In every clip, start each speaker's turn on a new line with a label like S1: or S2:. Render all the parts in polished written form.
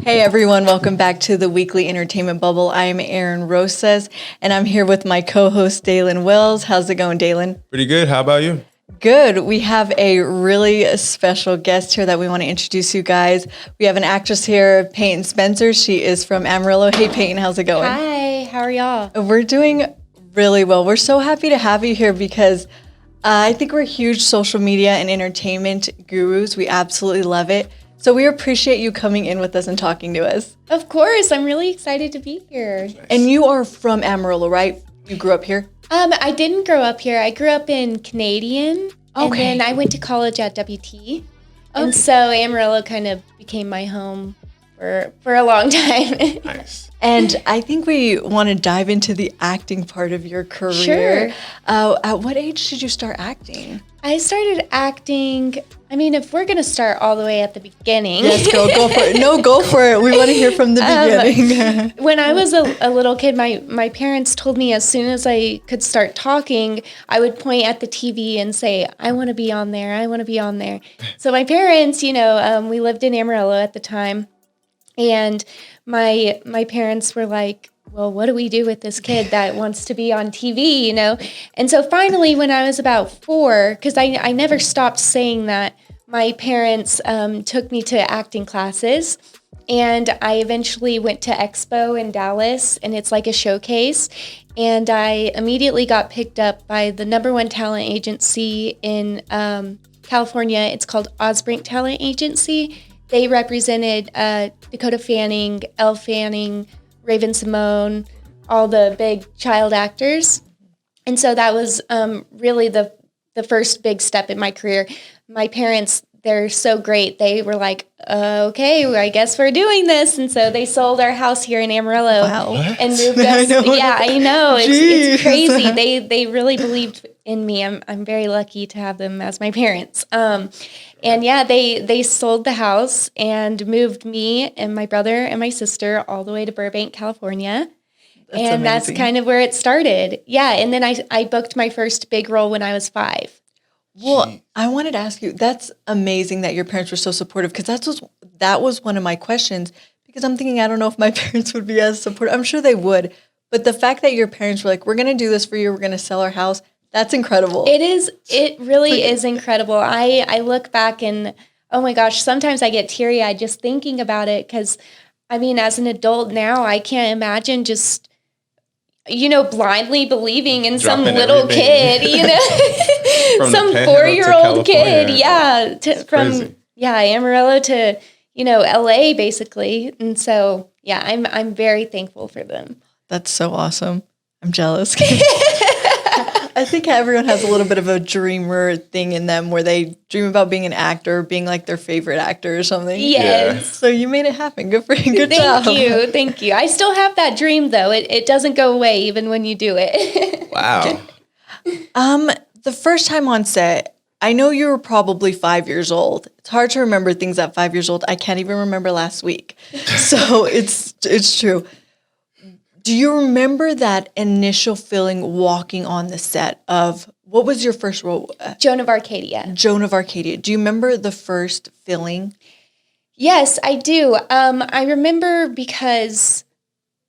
S1: Hey everyone, welcome back to the Weekly Entertainment Bubble. I'm Erin Rosas, and I'm here with my co-host Dalen Wells. How's it going, Dalen?
S2: Pretty good. How about you?
S1: Good. We have a really special guest here that we want to introduce you guys. We have an actress here, Payton Spencer. She is from Amarillo. Hey Payton, how's it going?
S3: Hi, how are y'all?
S1: We're doing really well. We're so happy to have you here because I think we're huge social media and entertainment gurus. We absolutely love it. So we appreciate you coming in with us and talking to us.
S3: Of course, I'm really excited to be here.
S1: And you are from Amarillo, right? You grew up here?
S3: I didn't grow up here. I grew up in Canadian, and
S1: Okay.
S3: then I went to college at WT. And so Amarillo kind of became my home for a long time.
S2: Nice.
S1: And I think we want to dive into the acting part of your career.
S3: Sure.
S1: At what age did you start acting?
S3: I started acting, I mean, if we're going to start all the way at the beginning.
S1: Yes, go for it. No, go for it. We want to hear from the beginning.
S3: When I was a little kid, my parents told me as soon as I could start talking, I would point at the TV and say, I want to be on there. I want to be on there. So my parents, we lived in Amarillo at the time. And my parents were like, well, what do we do with this kid that wants to be on TV, And so finally, when I was about 4, because I never stopped saying that, my parents took me to acting classes. And I eventually went to Expo in Dallas, and it's like a showcase. And I immediately got picked up by the #1 talent agency in California. It's called Osbrink Talent Agency. They represented Dakota Fanning, Elle Fanning, Raven Simone, all the big child actors. And so that was really the first big step in my career. My parents, they're so great. They were like, okay, I guess we're doing this. And so they sold our house here in Amarillo and moved us. I know. It's crazy. They really believed in me. I'm very lucky to have them as my parents. They sold the house and moved me and my brother and my sister all the way to Burbank, California. That's kind of where it started. Yeah, and then I booked my first big role when I was 5.
S1: Well, I wanted to ask you, that's amazing that your parents were so supportive, because that was one of my questions, because I'm thinking, I don't know if my parents would be as supportive. I'm sure they would. But the fact that your parents were like, we're going to do this for you, we're going to sell our house, that's incredible.
S3: It is. It really is incredible. I look back and, oh my gosh, sometimes I get teary-eyed just thinking about it, because, I mean, as an adult now, I can't imagine just, blindly believing in some little
S2: everything.
S3: kid,
S2: From
S3: some
S2: the Panhandle to
S3: 4-year-old kid.
S2: California.
S3: From Amarillo to, LA basically. And so, I'm very thankful for them.
S1: That's so awesome. I'm jealous. I think everyone has a little bit of a dreamer thing in them where they dream about being an actor, being like their favorite actor or something.
S3: Yes.
S2: Yeah.
S1: So you made it happen. Good for you. Good job.
S3: Thank you. I still have that dream though. It doesn't go away even when you do it.
S2: Wow.
S1: The first time on set, I know you were probably 5 years old. It's hard to remember things at 5 years old. I can't even remember last week. So it's true. Do you remember that initial feeling walking on the set of, what was your first role?
S3: Joan of Arcadia.
S1: Joan of Arcadia. Do you remember the first feeling?
S3: Yes, I do. I remember because,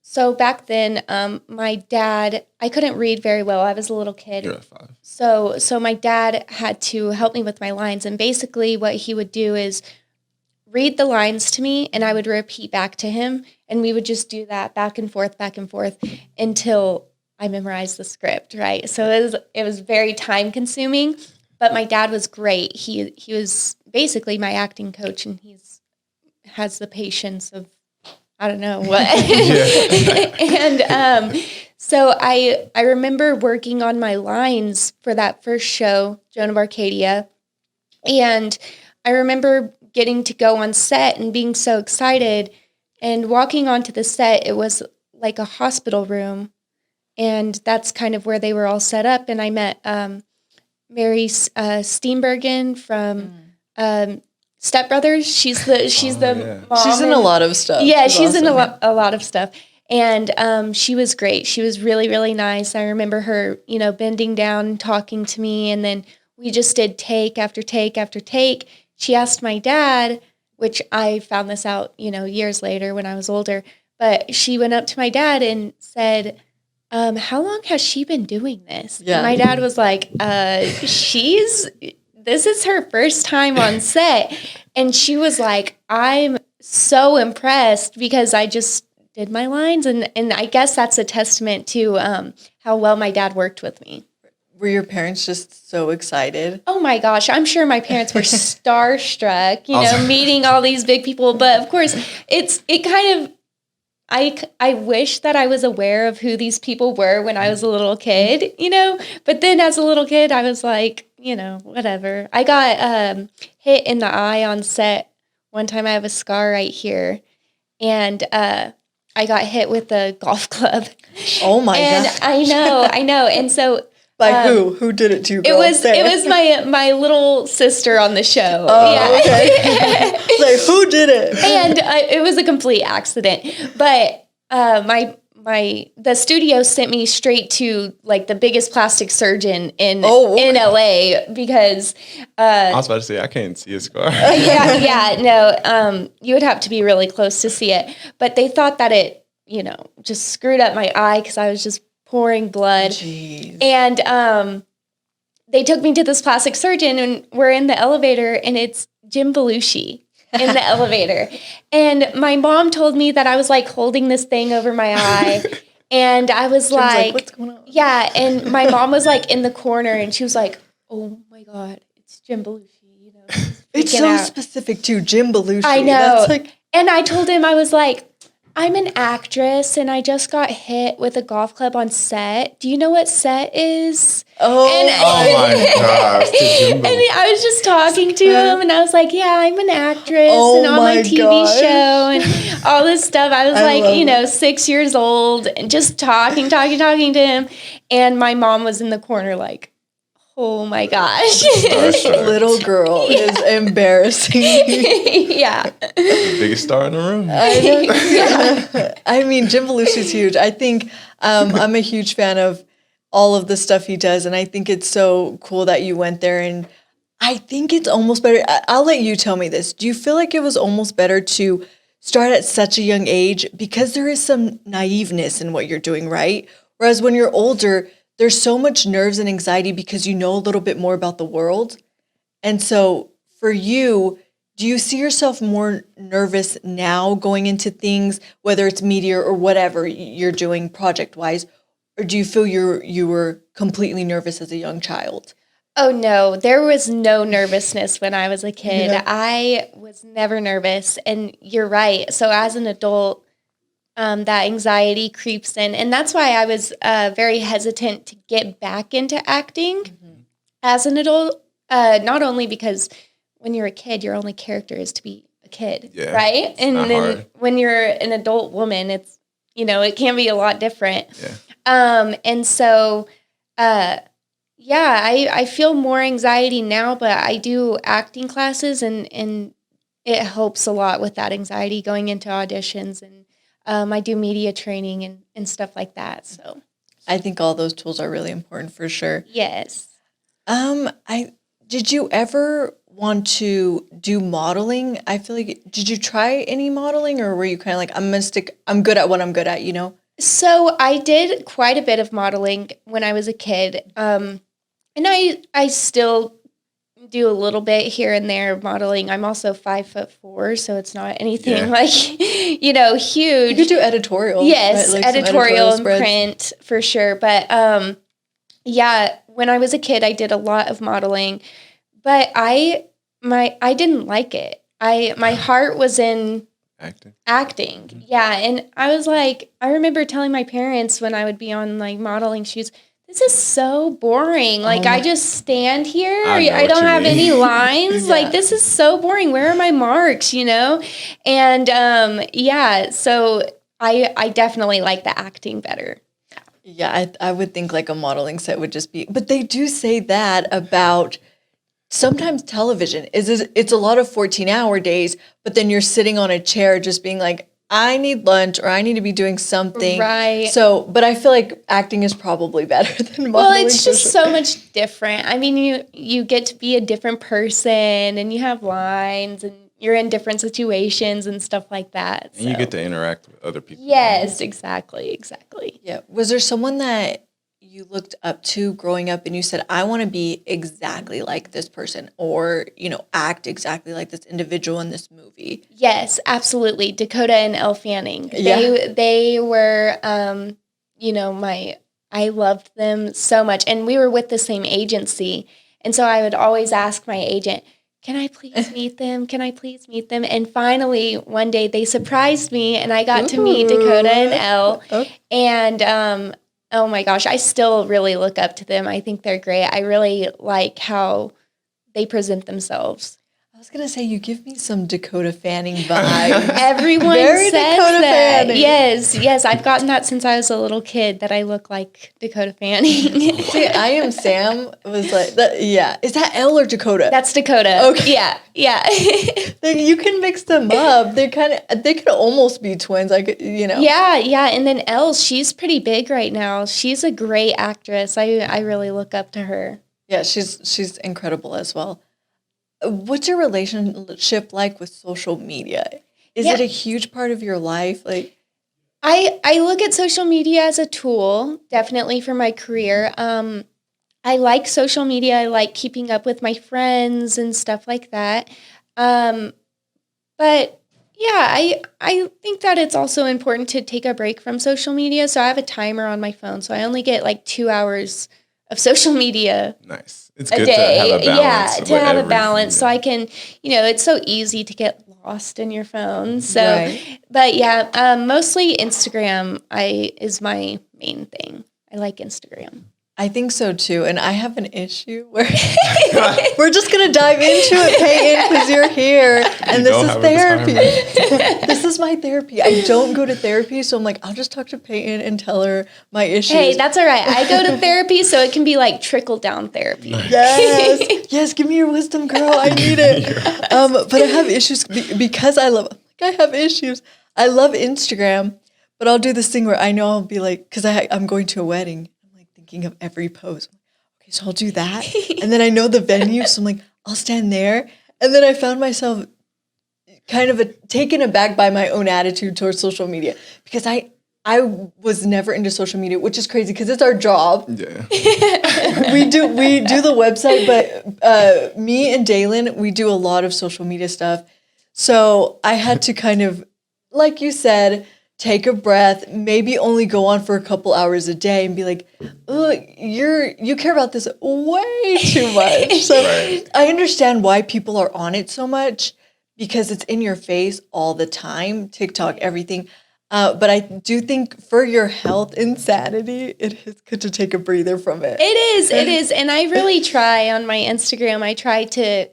S3: so back then, my dad, I couldn't read very well. I was a little kid.
S2: You're at 5.
S3: So my dad had to help me with my lines. And basically what he would do is read the lines to me and I would repeat back to him. And we would just do that back and forth until I memorized the script, right? So it was very time consuming, but my dad was great. He was basically my acting coach, and has the patience of, I don't know what. And so I remember working on my lines for that first show, Joan of Arcadia. And I remember getting to go on set and being so excited. And walking onto the set, it was like a hospital room. And that's kind of where they were all set up. And I met Mary Steenburgen from Step Brothers. She's the mom.
S1: She's in a lot of stuff.
S3: Yeah, she's
S1: awesome.
S3: in a lot of stuff. And she was great. She was really, really nice. I remember her, bending down and talking to me. And then we just did take after take after take. She asked my dad, which I found this out, years later when I was older. But she went up to my dad and said, how long has she been doing this?
S1: Yeah.
S3: And my dad was like, this is her first time on set. And she was like, I'm so impressed because I just did my lines. And I guess that's a testament to how well my dad worked with me.
S1: Were your parents just so excited?
S3: Oh my gosh, I'm sure my parents were starstruck, meeting all these big people. But of course, I wish that I was aware of who these people were when I was a little kid, But then as a little kid, I was like, whatever. I got hit in the eye on set. One time I have a scar right here. And I got hit with a golf club.
S1: Oh my God.
S3: And I know. And so...
S1: By who? Who did it to you? Girl?
S3: It was my little sister on the show.
S1: Oh, yeah. Okay. Like, who did it?
S3: And it was a complete accident. But the studio sent me straight to like the biggest plastic surgeon in LA because
S2: I was about to say I can't see a scar.
S3: No, you would have to be really close to see it. But they thought that it just screwed up my eye because I was just pouring blood.
S1: Jeez.
S3: And they took me to this plastic surgeon and we're in the elevator and it's Jim Belushi in the elevator. And my mom told me that I was like holding this thing over my eye. And I was like,
S1: what's going on?
S3: Yeah. And my mom was like in the corner and she was like, oh my God, it's Jim Belushi.
S1: It's so specific too, Jim Belushi.
S3: I know. And I told him, I was like, I'm an actress and I just got hit with a golf club on set. Do you know what set is?
S1: Oh
S2: my gosh.
S3: And I was just talking to him and I was like, yeah, I'm an actress and on my TV show and all this stuff. I was 6 years old and just talking to him. And my mom was in the corner like, oh my gosh.
S1: This little girl is embarrassing.
S3: Yeah.
S2: The biggest star in the room.
S1: I mean, Jim Belushi's huge. I think I'm a huge fan of all of the stuff he does. And I think it's so cool that you went there. And I think it's almost better. I'll let you tell me this. Do you feel like it was almost better to start at such a young age? Because there is some naiveness in what you're doing, right? Whereas when you're older, there's so much nerves and anxiety because you know a little bit more about the world. And so for you, do you see yourself more nervous now going into things, whether it's media or whatever you're doing project-wise, or do you feel you were completely nervous as a young child?
S3: Oh, no. There was no nervousness when I was a kid. Yeah. I was never nervous. And you're right. So as an adult, that anxiety creeps in. And that's why I was very hesitant to get back into acting as an adult. Not only because when you're a kid, your only character is to be a kid, right? And then hard. When you're an adult woman, it's, it can be a lot different. Yeah. And so, I feel more anxiety now, but I do acting classes and it helps a lot with that anxiety going into auditions and I do media training and stuff like that. So
S1: I think all those tools are really important for sure.
S3: Yes.
S1: Did you ever want to do modeling? I feel like, did you try any modeling or were you kind of like, I'm good at what I'm good at,
S3: So I did quite a bit of modeling when I was a kid. And I still do a little bit here and there of modeling. I'm also 5'4", so it's not anything like, huge.
S1: You could do editorial.
S3: Yes,
S1: right? Like
S3: editorial and print for sure. But when I was a kid, I did a lot of modeling, but I didn't like it. My heart was in acting. Mm-hmm. Yeah, and I was like, I remember telling my parents when I would be on like modeling shoots, this is so boring. Like, I just stand here. I don't have any lines. Like, this is so boring. Where are my marks, And, so I definitely like the acting better.
S1: Yeah, I would think like a modeling set would just be, but they do say that about sometimes television. It's a lot of 14-hour days, but then you're sitting on a chair just being like, I need lunch or I need to be doing something.
S3: Right.
S1: So, but I feel like acting is probably better than modeling.
S3: Well, it's just so much different. I mean, you get to be a different person and you have lines and, you're in different situations and stuff like that.
S2: And you get to interact with other people.
S3: Yes, exactly.
S1: Yeah. Was there someone that you looked up to growing up and you said, I want to be exactly like this person or, act exactly like this individual in this movie?
S3: Yes, absolutely. Dakota and Elle Fanning.
S1: Yeah.
S3: They were, I loved them so much. And we were with the same agency. And so I would always ask my agent, can I please meet them? Can I please meet them? And finally, one day they surprised me and I got to meet Dakota and Elle.
S1: Okay.
S3: And, oh my gosh, I still really look up to them. I think they're great. I really like how they present themselves.
S1: I was going to say, you give me some Dakota Fanning vibes.
S3: Everyone
S1: Very
S3: says
S1: Dakota
S3: that.
S1: Fanning.
S3: Yes. I've gotten that since I was a little kid, that I look like Dakota Fanning.
S1: See, I Am Sam was like, yeah. Is that Elle or Dakota?
S3: That's Dakota.
S1: Okay.
S3: Yeah.
S1: You can mix them up. They could almost be twins.
S3: Yeah. And then Elle, she's pretty big right now. She's a great actress. I really look up to her.
S1: Yeah, she's incredible as well. What's your relationship like with social media? Is it a huge part of your life?
S3: I look at social media as a tool, definitely for my career. I like social media. I like keeping up with my friends and stuff like that. But yeah, I think that it's also important to take a break from social media. So I have a timer on my phone. So I only get 2 hours of social media.
S2: Nice. It's
S3: A
S2: good
S3: day.
S2: to have a balance.
S3: Yeah, to have a balance. So I can, it's so easy to get lost in your phone. So,
S1: Right.
S3: But yeah, mostly Instagram is my main thing. I like Instagram.
S1: I think so too. And I have an issue where we're just going to dive into it, Payton, because you're here. And this is therapy. This is my therapy. I don't go to therapy. So I'm like, I'll just talk to Payton and tell her my issues.
S3: Hey, that's all right. I go to therapy, so it can be like trickle down therapy.
S1: Yes, give me your wisdom, girl. I need it. But I have issues because I have issues. I love Instagram, but I'll do this thing where I know I'll be like, because I'm going to a wedding. Thinking of every pose. Okay, so I'll do that. And then I know the venue, so I'm like, I'll stand there. And then I found myself kind of taken aback by my own attitude towards social media because I was never into social media, which is crazy because it's our job.
S2: Yeah.
S1: we do the website, but me and Dalen, we do a lot of social media stuff. So I had to kind of, like you said, take a breath, maybe only go on for a couple hours a day and be like, oh, you care about this way too much. So
S2: Right.
S1: I understand why people are on it so much because it's in your face all the time, TikTok, everything. But I do think for your health and sanity, it is good to take a breather from it.
S3: It is. And I really try on my Instagram. I try to,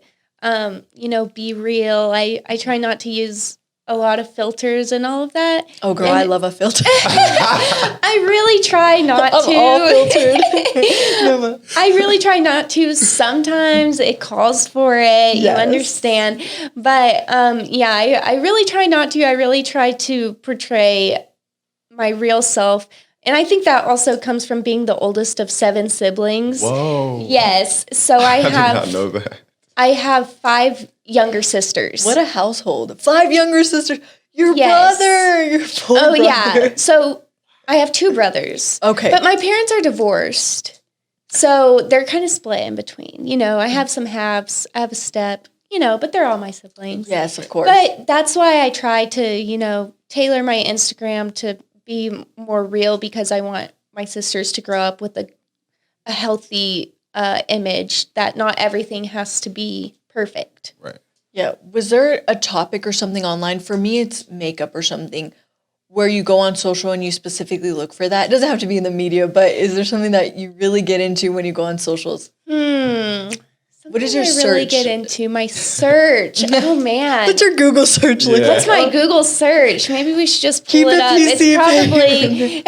S3: be real. I try not to use a lot of filters and all of that.
S1: Oh, girl, I love a filter.
S3: I really try not to.
S1: I'm all filtered.
S3: I really try not to. Sometimes it calls for it.
S1: Yes.
S3: You understand. But I really try not to. I really try to portray my real self. And I think that also comes from being the oldest of 7 siblings.
S2: Whoa.
S3: Yes. So I
S2: did
S3: have
S2: not know that.
S3: I have 5 younger sisters.
S1: What a household. 5 younger sisters. Your
S3: Yes.
S1: brother. Your full
S3: Oh,
S1: brother.
S3: yeah. So I have 2 brothers.
S1: Okay.
S3: But my parents are divorced. So they're kind of split in between. I have some halves. I have a step, but they're all my siblings.
S1: Yes, of course.
S3: But that's why I try to, tailor my Instagram to be more real because I want my sisters to grow up with a healthy image that not everything has to be perfect.
S2: Right.
S1: Yeah. Was there a topic or something online? For me, it's makeup or something where you go on social and you specifically look for that. It doesn't have to be in the media, but is there something that you really get into when you go on socials? What is your
S3: I
S1: search?
S3: really get into my search. Oh man.
S1: What's your Google search like?
S2: Yeah.
S3: What's my Google search? Maybe we should just pull
S1: Keep
S3: it
S1: it
S3: up.
S1: PC,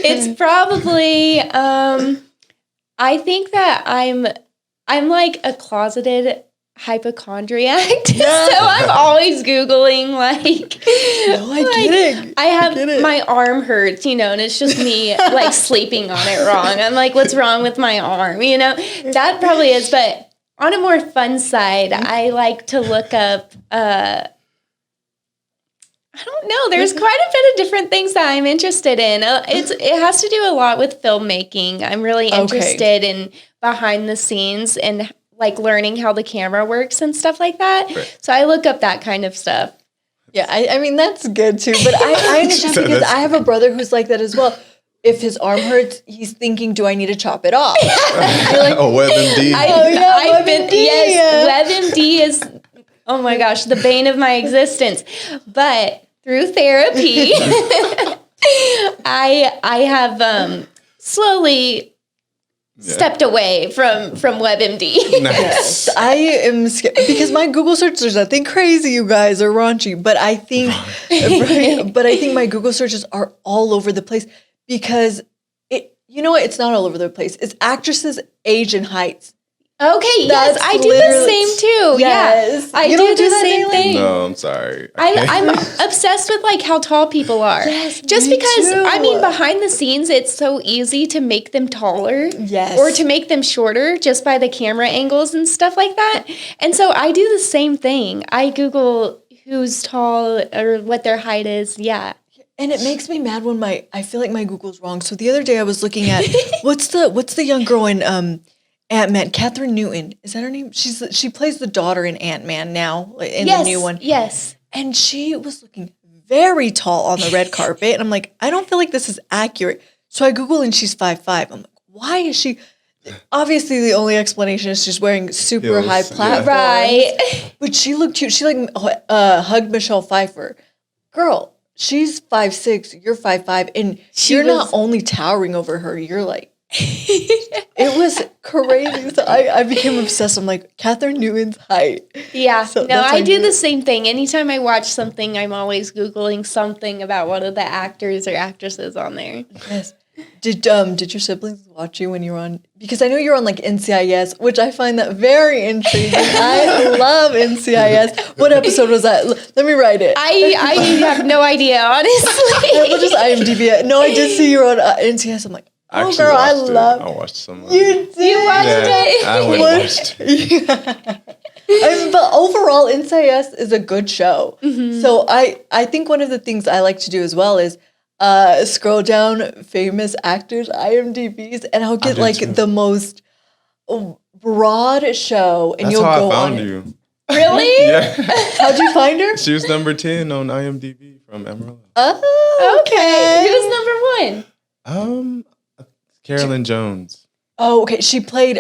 S3: It's probably I think that I'm like a closeted hypochondriac. So I'm always Googling like
S1: No, I get it.
S3: I have
S1: get it.
S3: my arm hurts, and it's just me like sleeping on it wrong. I'm like, what's wrong with my arm? That probably is, but on a more fun side, I like to look up, I don't know. There's quite a bit of different things that I'm interested in. It has to do a lot with filmmaking. I'm really interested in behind the scenes and like learning how the camera works and stuff like that. Right. So I look up that kind of stuff.
S1: Yeah, I mean, that's good too. But I understand because I have a brother who's like that as well. If his arm hurts, he's thinking, do I need to chop it off?
S2: You're like, WebMD.
S3: WebMD is, oh my gosh, the bane of my existence. But through therapy, I have slowly stepped away from WebMD.
S2: Nice.
S1: Yes, I am scared because my Google search, there's nothing crazy, you guys, are raunchy, but I think, my Google searches are all over the place because you know what? It's not all over the place. It's actresses, age, and heights.
S3: Okay, yes, I do the same too. Yes. Yeah, I do the same thing.
S2: No, I'm sorry.
S3: I'm obsessed with like how tall people are.
S1: Yes,
S3: just because too. I mean, behind the scenes, it's so easy to make them taller, or to make them shorter just by the camera angles and stuff like that. And so I do the same thing. I Google who's tall or what their height is. Yeah.
S1: And it makes me mad when I feel like my Google's wrong. So the other day I was looking at what's the young girl in Ant-Man, Catherine Newton. Is that her name? She plays the daughter in Ant-Man now, in the new one.
S3: Yes.
S1: And she was looking very tall on the red carpet. And I'm like, I don't feel like this is accurate. So I Google and she's 5'5". I'm like, why is she? Obviously, the only explanation is she's wearing super high platforms.
S3: Right.
S1: But she looked cute. She like hugged Michelle Pfeiffer. Girl, she's 5'6", you're 5'5", and you're not only towering over her, you're like, it was crazy. So I became obsessed. I'm like, Catherine Newton's height.
S3: Yeah. So no, I do the same thing. Anytime I watch something, I'm always Googling something about one of the actors or actresses on there.
S1: Yes. Did your siblings watch you when you were on? Because I know you're on like NCIS, which I find that very intriguing. I love NCIS. What episode was that? Let me write it.
S3: I have no idea, honestly.
S1: We'll just IMDb it. No, I did see you on NCIS. I'm like, oh, girl, I
S2: watched some of
S1: it.
S3: You watched it?
S2: I watched it.
S1: But overall, NCIS is a good show. Mm-hmm. So I think one of the things I like to do as well is scroll down famous actors' IMDb's, and I'll get like the most broad show, and
S2: That's
S1: you'll
S2: how
S1: go
S2: I found
S1: on
S2: you.
S3: Really?
S2: Yeah.
S1: How'd you find her?
S2: She was number 10 on IMDb from Amarillo.
S1: Oh, okay.
S3: Who's number 1?
S2: Carolyn Jones.
S1: Oh, okay. She played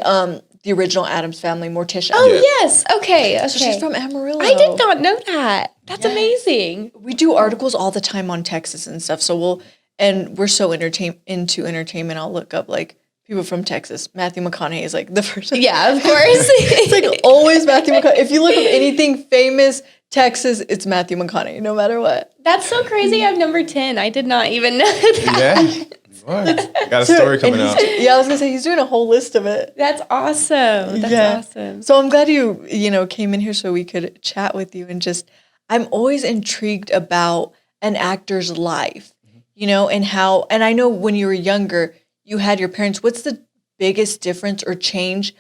S1: the original Addams Family, Morticia.
S3: Oh, yes. Okay.
S1: So she's from Amarillo.
S3: I did not know that. That's amazing.
S1: We do articles all the time on Texas and stuff. So we're so into entertainment. I'll look up like people from Texas. Matthew McConaughey is like the first.
S3: Yeah, of course.
S1: It's like always Matthew McConaughey. If you look up anything famous Texas, it's Matthew McConaughey, no matter what.
S3: That's so crazy. I'm number 10. I did not even know that.
S2: Yeah. What? Got a story coming out.
S1: Yeah, I was gonna say he's doing a whole list of it.
S3: That's awesome. That's awesome.
S1: So I'm glad you came in here so we could chat with you, and just I'm always intrigued about an actor's life, and I know when you were younger, you had your parents. What's the biggest difference or change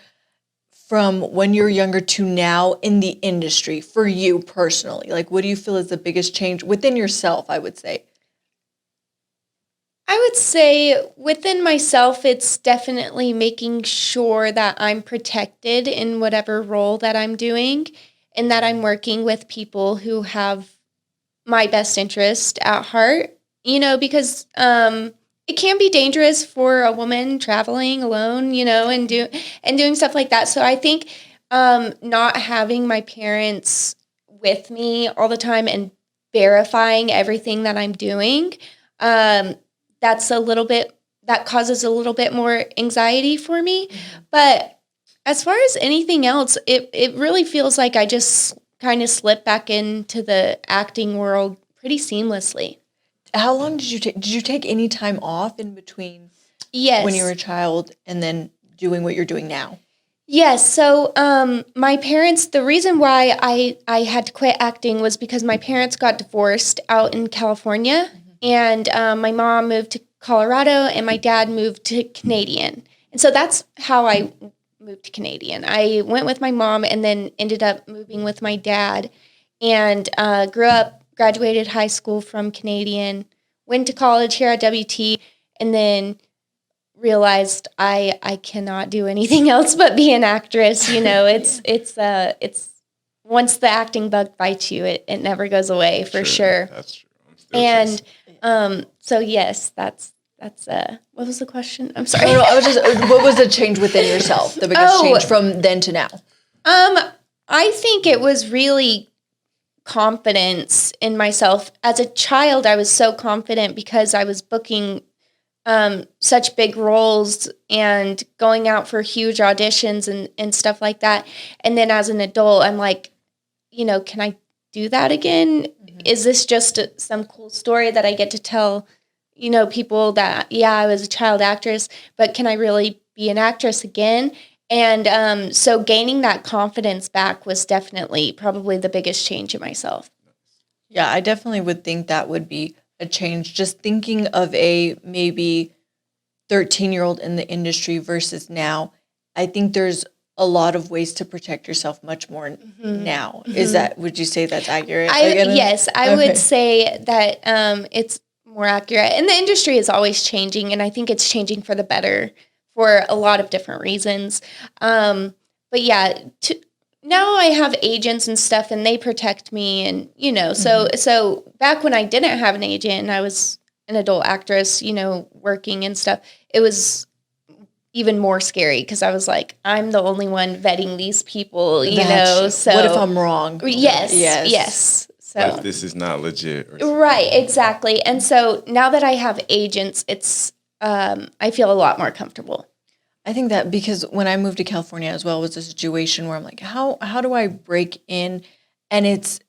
S1: from when you were younger to now in the industry for you personally? Like, what do you feel is the biggest change within yourself, I would say?
S3: I would say within myself, it's definitely making sure that I'm protected in whatever role that I'm doing, and that I'm working with people who have my best interest at heart, because it can be dangerous for a woman traveling alone, and doing stuff like that. So I think not having my parents with me all the time and verifying everything that I'm doing, that causes a little bit more anxiety for me. Mm-hmm. But as far as anything else, it really feels like I just kind of slip back into the acting world pretty seamlessly.
S1: How long did you take? Did you take any time off in between?
S3: Yes.
S1: When you were a child and then doing what you're doing now?
S3: Yes. So my parents, the reason why I had to quit acting was because my parents got divorced out in California. Mm-hmm. And my mom moved to Colorado, and my dad moved to Canadian. And so that's how I moved to Canadian. I went with my mom and then ended up moving with my dad, and grew up, graduated high school from Canadian, went to college here at WT, and then realized I cannot do anything else but be an actress. You know, it's once the acting bug bites you, it never goes away for sure.
S2: That's true.
S3: And so yes, that's what was the question? I'm sorry.
S1: No, I was just, what was the change within yourself? The biggest change from then to now?
S3: I think it was really confidence in myself. As a child, I was so confident because I was booking such big roles and going out for huge auditions and stuff like that. And then as an adult, I'm like, you know, can I do that again? Mm-hmm. Is this just some cool story that I get to tell, you know, people that, yeah, I was a child actress, but can I really be an actress again? And so gaining that confidence back was definitely probably the biggest change in myself.
S1: Yeah, I definitely would think that would be a change. Just thinking of a maybe 13-year-old in the industry versus now, I think there's a lot of ways to protect yourself much more now. Mm-hmm. Is that, would you say that's accurate?
S3: Yes, I would say that it's more accurate. And the industry is always changing, and I think it's changing for the better for a lot of different reasons. But yeah, now I have agents and stuff, and they protect me, and you know, so back when I didn't have an agent and I was an adult actress, you know, working and stuff, it was even more scary because I was like, I'm the only one vetting these people, you know. So
S1: what if I'm wrong?
S3: Yes. So
S2: like, this is not legit.
S3: Right, exactly. And so now that I have agents, it's I feel a lot more comfortable.
S1: I think that because when I moved to California as well, was a situation where I'm like, how do I break in? And it's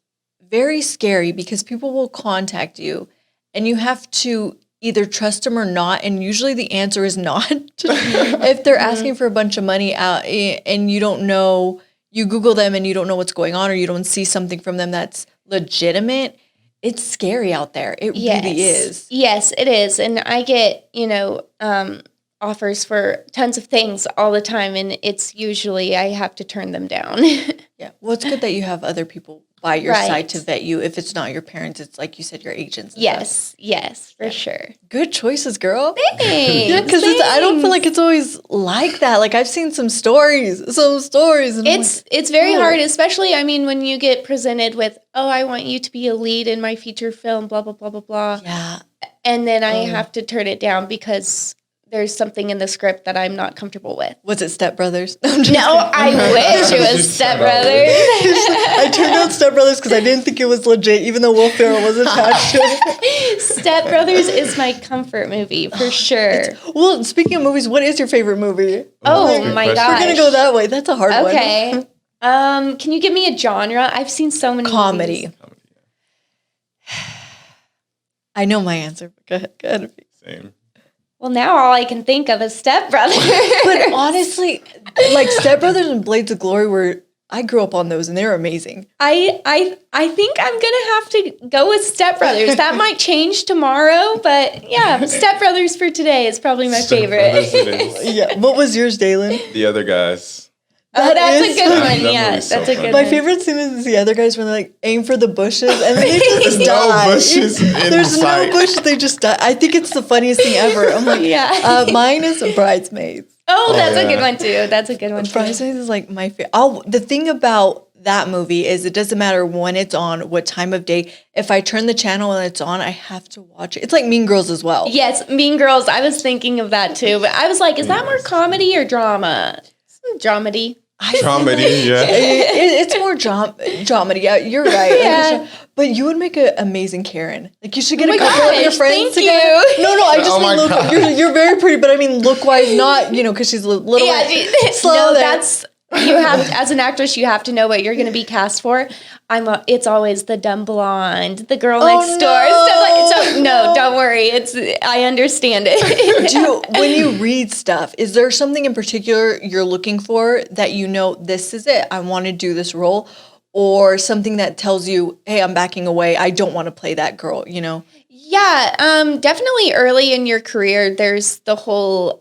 S1: very scary because people will contact you and you have to either trust them or not. And usually the answer is not. If they're asking for a bunch of money out and you don't know, you Google them and you don't know what's going on, or you don't see something from them that's legitimate, it's scary out there. It really is. Yes,
S3: it is. And I get, you know, offers for tons of things all the time, and it's usually I have to turn them down.
S1: Yeah. Well, it's good that you have other people by your side to vet you. If it's not your parents, it's like you said, your agents.
S3: Yes, for sure.
S1: Good choices, girl.
S3: Thanks.
S1: Yeah, because I don't feel like it's always like that. Like I've seen some stories. And
S3: it's very hard, especially, I mean, when you get presented with, oh, I want you to be a lead in my feature film, blah, blah, blah, blah, blah.
S1: Yeah.
S3: And then I have to turn it down because there's something in the script that I'm not comfortable with.
S1: Was it Step Brothers?
S3: No, I wish it was Step Brothers.
S1: I turned down Step Brothers because I didn't think it was legit, even though Will Ferrell was attached to it.
S3: Step Brothers is my comfort movie, for sure.
S1: Well, speaking of movies, what is your favorite movie?
S3: Oh, my gosh.
S1: We're going to go that way. That's a hard one.
S3: Okay. Can you give me a genre? I've seen so many
S1: Comedy.
S3: movies.
S1: I know my answer. Go ahead.
S2: Same.
S3: Well, now all I can think of is Step Brothers.
S1: But honestly, like Step Brothers and Blades of Glory I grew up on those and they're amazing.
S3: I think I'm gonna have to go with Step Brothers. That might change tomorrow, but yeah, Step Brothers for today is probably my favorite.
S1: Yeah. What was yours, Dalen?
S2: The Other Guys.
S3: Oh, that's a good one. Yeah,
S2: so
S3: that's a good one.
S1: My favorite scene is the other guys when they like aim for the bushes and then they just die.
S2: No bushes in
S1: There's
S2: sight.
S1: no bushes. They just die. I think it's the funniest thing ever. I'm like,
S3: yeah.
S1: Mine is Bridesmaids.
S3: Oh, that's a good one too. That's a good one too.
S1: Bridesmaids is like my favorite. The thing about that movie is it doesn't matter when it's on, what time of day. If I turn the channel and it's on, I have to watch it. It's like Mean Girls as well.
S3: Yes, Mean Girls. I was thinking of that too, but I was like, is that more comedy or drama? Dramedy.
S2: Dramedy, yeah.
S1: It's more dramedy. Yeah, you're right.
S3: Yeah.
S1: But you would make an amazing Karen. Like you should get a couple
S3: gosh,
S1: of your friends
S3: thank
S1: together.
S3: you.
S1: No, I just
S2: Oh
S1: mean
S2: my
S1: look.
S2: God.
S1: You're very pretty, but I mean look wise, not because she's a little.
S3: Yeah,
S1: slow
S3: no,
S1: there.
S3: that's you have as an actress, you have to know what you're going to be cast for. It's always the dumb blonde, the girl next door.
S1: No.
S3: So no, don't worry. I understand it.
S1: When you read stuff, is there something in particular you're looking for that you know this is it? I want to do this role, or something that tells you, hey, I'm backing away. I don't want to play that girl.
S3: Yeah, definitely early in your career, there's the whole.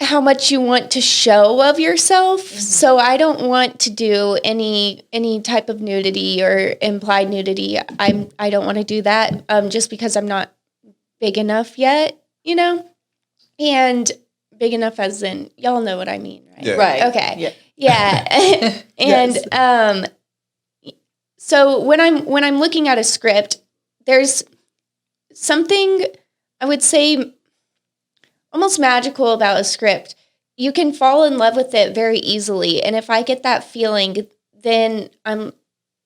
S3: how much you want to show of yourself. So I don't want to do any type of nudity or implied nudity. I don't want to do that just because I'm not big enough yet, and big enough as in y'all know what I mean, right?
S2: Yeah.
S1: Right.
S3: Okay. Yeah. And
S1: Yes.
S3: So when I'm looking at a script, there's something I would say almost magical about a script. You can fall in love with it very easily, and if I get that feeling, then I'm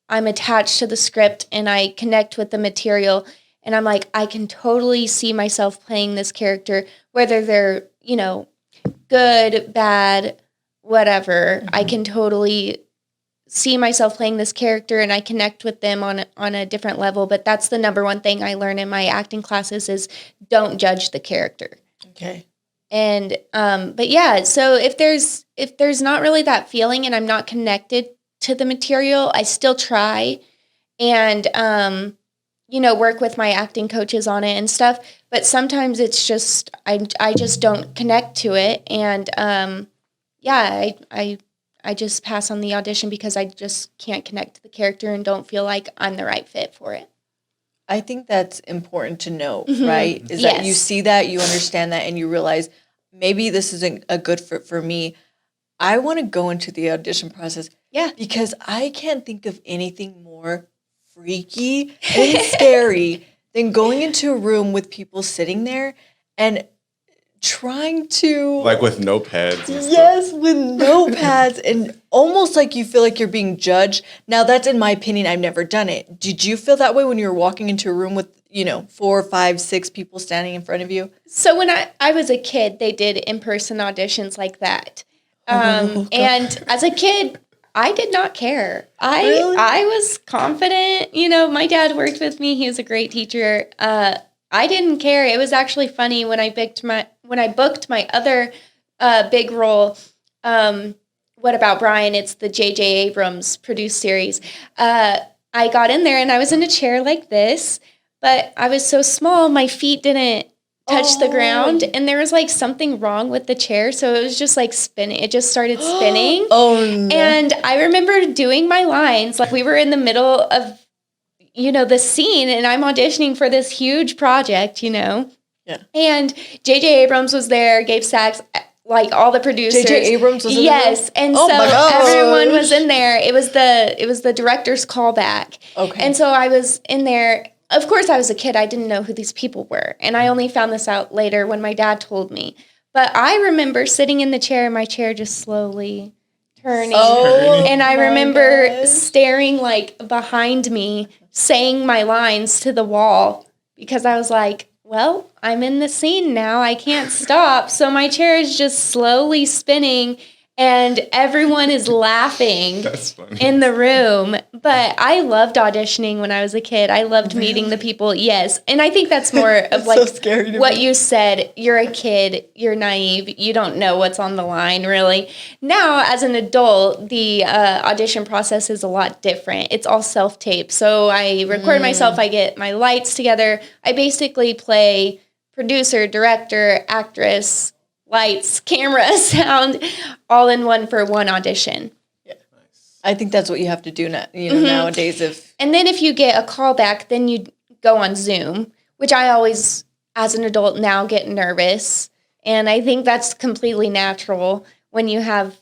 S3: attached to the script and I connect with the material, and I'm like, I can totally see myself playing this character, whether they're, good, bad, whatever. I can totally see myself playing this character, and I connect with them on a different level. But that's the number one thing I learn in my acting classes is don't judge the character.
S1: Okay.
S3: And but yeah, so if there's not really that feeling and I'm not connected to the material, I still try and work with my acting coaches on it and stuff. But sometimes it's just I just don't connect to it, and I just pass on the audition because I just can't connect to the character and don't feel like I'm the right fit for it.
S1: I think that's important to know,
S3: Mm-hmm.
S1: right? Is that you
S3: Yes.
S1: see that, you understand that, and you realize maybe this isn't a good fit for me. I want to go into the audition process
S3: Yeah.
S1: because I can't think of anything more freaky and scary than going into a room with people sitting there and trying to
S2: Like with notepads and stuff.
S1: yes, with notepads and almost like you feel like you're being judged. Now, that's in my opinion. I've never done it. Did you feel that way when you were walking into a room with, 4, 5, 6 people standing in front of you?
S3: So when I was a kid, they did in-person auditions like that. And as a kid, I did not care.
S1: Really?
S3: I was confident. My dad worked with me. He was a great teacher. I didn't care. It was actually funny when I booked my other big role. What About Brian? It's the J.J. Abrams produced series. I got in there and I was in a chair like this, but I was so small, my feet didn't touch the ground, and there was like something wrong with the chair, so it was just like spinning. It just started spinning.
S1: Oh, no.
S3: And I remember doing my lines, like we were in the middle of the scene, and I'm auditioning for this huge project,
S1: Yeah.
S3: And J.J. Abrams was there, gave SAGs, like all the producers.
S1: J.J. Abrams was in the room?
S3: Yes, and
S1: Oh
S3: so
S1: my gosh.
S3: everyone was in there. It was the director's callback.
S1: Okay.
S3: And so I was in there. Of course, I was a kid. I didn't know who these people were, and I only found this out later when my dad told me. But I remember sitting in the chair, and my chair just slowly turning.
S1: Oh,
S3: And I
S1: my
S3: remember
S1: gosh.
S3: staring like behind me, saying my lines to the wall because I was like, well, I'm in the scene now. I can't stop. So my chair is just slowly spinning and everyone is laughing
S2: That's funny.
S3: in the room. But I loved auditioning when I was a kid. I loved meeting the people. Yes. And I think that's more of
S1: so
S3: like
S1: scary to
S3: what
S1: me.
S3: you said. You're a kid. You're naive. You don't know what's on the line, really. Now, as an adult, the audition process is a lot different. It's all self-tape. So I record myself. I get my lights together. I basically play producer, director, actress, lights, camera, sound, all in one for one audition.
S1: I think that's what you have to do now, nowadays.
S3: And then if you get a call back, then you go on Zoom, which I always, as an adult now, get nervous. And I think that's completely natural when you have,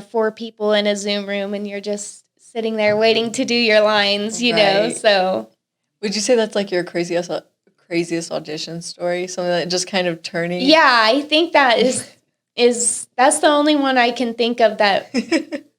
S3: 4 people in a Zoom room and you're just sitting there waiting to do your lines,
S1: Right.
S3: so.
S1: Would you say that's like your craziest audition story? Something that just kind of turning?
S3: Yeah, I think that is that's the only one I can think of that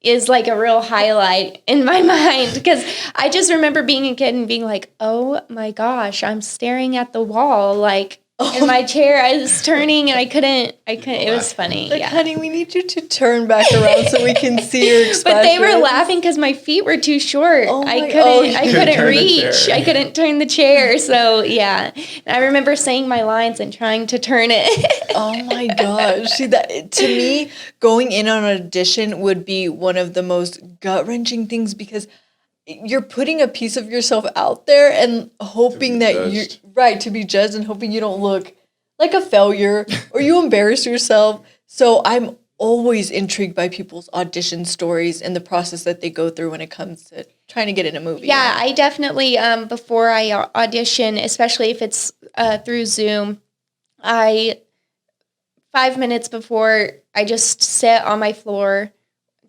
S3: is like a real highlight in my mind, because I just remember being a kid and being like, oh my gosh, I'm staring at the wall, like in my chair. I was turning and I couldn't, it was funny.
S1: Like,
S3: Yeah.
S1: honey, we need you to turn back around so we can see your expression.
S3: But they were laughing because my feet were too short.
S1: Oh
S3: I
S1: my-
S3: couldn't.
S1: oh,
S3: I
S1: you
S2: couldn't
S3: couldn't
S2: turn the
S3: reach.
S2: chair.
S3: I couldn't turn the chair. So yeah, and I remember saying my lines and trying to turn it.
S1: Oh my gosh. See, that to me, going in on an audition would be one of the most gut-wrenching things, because you're putting a piece of yourself out there and hoping that you're
S2: judged.
S1: right, to be judged, and hoping you don't look like a failure or you embarrass yourself. So I'm always intrigued by people's audition stories and the process that they go through when it comes to trying to get in a movie.
S3: Yeah, I definitely, before I audition, especially if it's through Zoom, 5 minutes before, I just sit on my floor,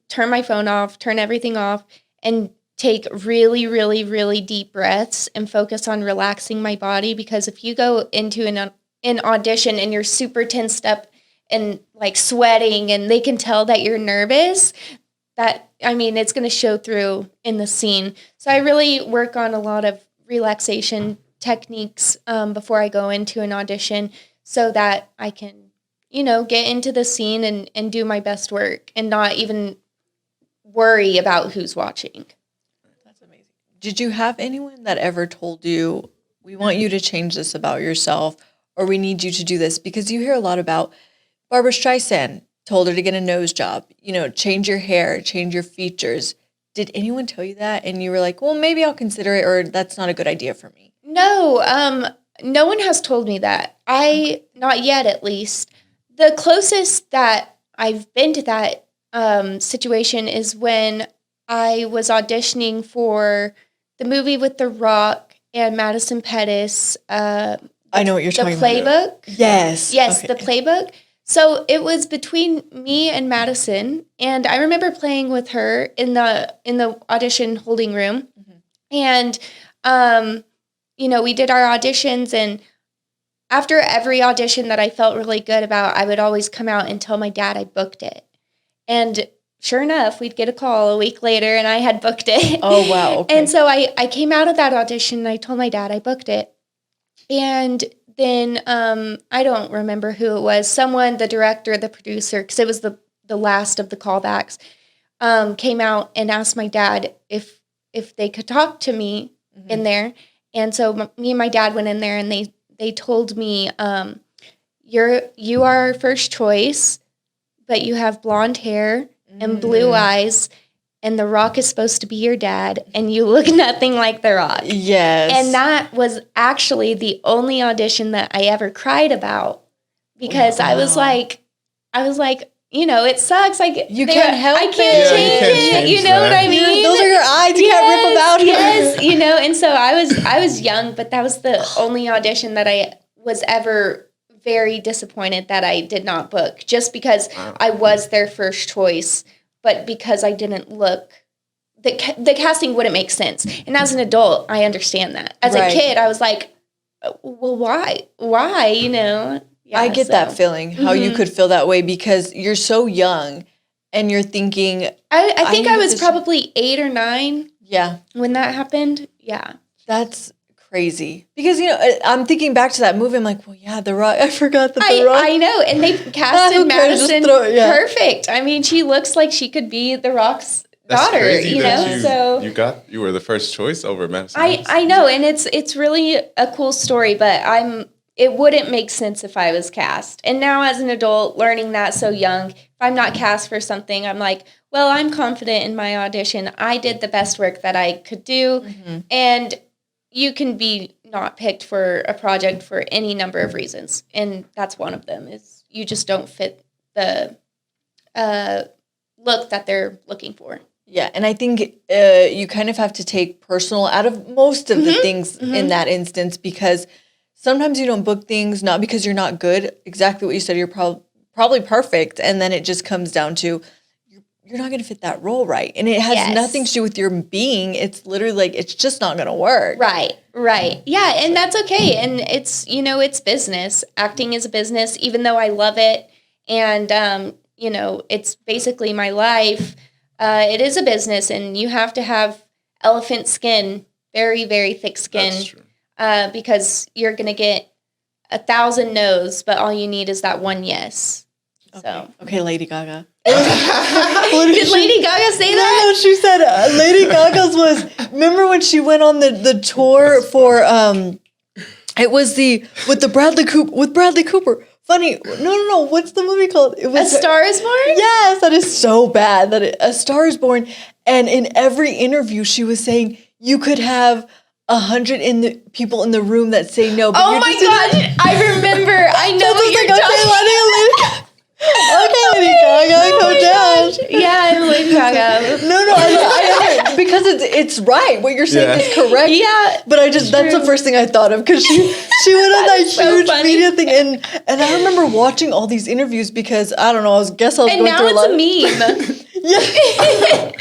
S3: turn my phone off, turn everything off, and take really, really, really deep breaths and focus on relaxing my body. Because if you go into an audition and you're super tensed up and like sweating and they can tell that you're nervous, it's going to show through in the scene. So I really work on a lot of relaxation techniques before I go into an audition so that I can, get into the scene and do my best work and not even worry about who's watching.
S1: That's amazing. Did you have anyone that ever told you, we want you to change this about yourself, or we need you to do this? Because you hear a lot about Barbara Streisand told her to get a nose job, change your hair, change your features. Did anyone tell you that? And you were like, well, maybe I'll consider it, or that's not a good idea for me.
S3: No, no one has told me that. Not yet at least. The closest that I've been to that situation is when I was auditioning for the movie with The Rock and Madison Pettis.
S1: I know what you're talking
S3: about. The Playbook?
S1: Yes.
S3: Yes,
S1: okay.
S3: The Playbook. So it was between me and Madison, and I remember playing with her in the audition holding room. Mm-hmm. And, we did our auditions, and after every audition that I felt really good about, I would always come out and tell my dad I booked it. And sure enough, we'd get a call a week later, and I had booked it.
S1: Oh, wow. Okay.
S3: And so I came out of that audition, and I told my dad I booked it. And then I don't remember who it was. Someone, the director, the producer, because it was the last of the callbacks, came out and asked my dad if they could talk to me mm-hmm. in there. And so me and my dad went in there, and they told me, you are our first choice, but you have blonde hair and blue eyes, and The Rock is supposed to be your dad, and you look nothing like The Rock.
S1: Yes.
S3: And that was actually the only audition that I ever cried about, because I was like, it sucks.
S1: You can't help it.
S3: I can't change it. You know what I mean?
S1: Those are your eyes. You can't rip them out.
S3: Yes, and so I was young, but that was the only audition that I was ever very disappointed that I did not book, just because I was their first choice, but because I didn't look, the casting wouldn't make sense. And as an adult, I understand that. As a kid, I was like, well, why? Yeah,
S1: I get that feeling, how you could feel that way, because you're so young and you're thinking.
S3: I think I was probably 8 or 9.
S1: Yeah.
S3: When that happened. Yeah.
S1: That's crazy. Because, I'm thinking back to that movie. I'm like, well, yeah, The Rock. I forgot that The Rock.
S3: I know. And they casted Madison perfect. I mean, she looks like she could be The Rock's daughter,
S2: crazy that
S3: so
S2: you were the first choice over Madison.
S3: I know. And it's really a cool story, but it wouldn't make sense if I was cast. And now as an adult, learning that so young, if I'm not cast for something, I'm like, well, I'm confident in my audition. I did the best work that I could do. Mm-hmm. And you can be not picked for a project for any number of reasons. And that's one of them, is you just don't fit the look that they're looking for.
S1: Yeah, and I think you kind of have to take personal out of most of the things in that instance, because sometimes you don't book things not because you're not good. Exactly what you said. You're probably perfect, and then it just comes down to you're not going to fit that role right, and it has nothing to do with your being. It's literally like it's just not going to work.
S3: Right. Yeah, and that's okay. And it's it's business. Acting is a business, even though I love it, and it's basically my life. It is a business, and you have to have elephant skin, very, very thick skin.
S2: That's true.
S3: Because you're going to get 1,000 no's, but all you need is that one yes.
S1: Okay, Lady Gaga.
S3: Did Lady Gaga say that?
S1: No, she said Lady Gaga's was, remember when she went on the tour for, it was with Bradley Cooper. Funny, no, what's the movie called? It was
S3: A Star Is Born?
S1: Yes, that is so bad, A Star Is Born. And in every interview, she was saying, you could have 100 people in the room that say no. But
S3: oh my gosh, I remember. I know what you're talking about.
S1: Okay, it's right. What you're saying is correct.
S3: Yeah,
S1: But that's the first thing I thought of because she went on that
S3: so
S1: huge
S3: funny.
S1: media thing. And I remember watching all these interviews because, I don't know, I was
S3: and
S1: going
S3: now
S1: through a lot.
S3: it's a meme.
S1: Yeah.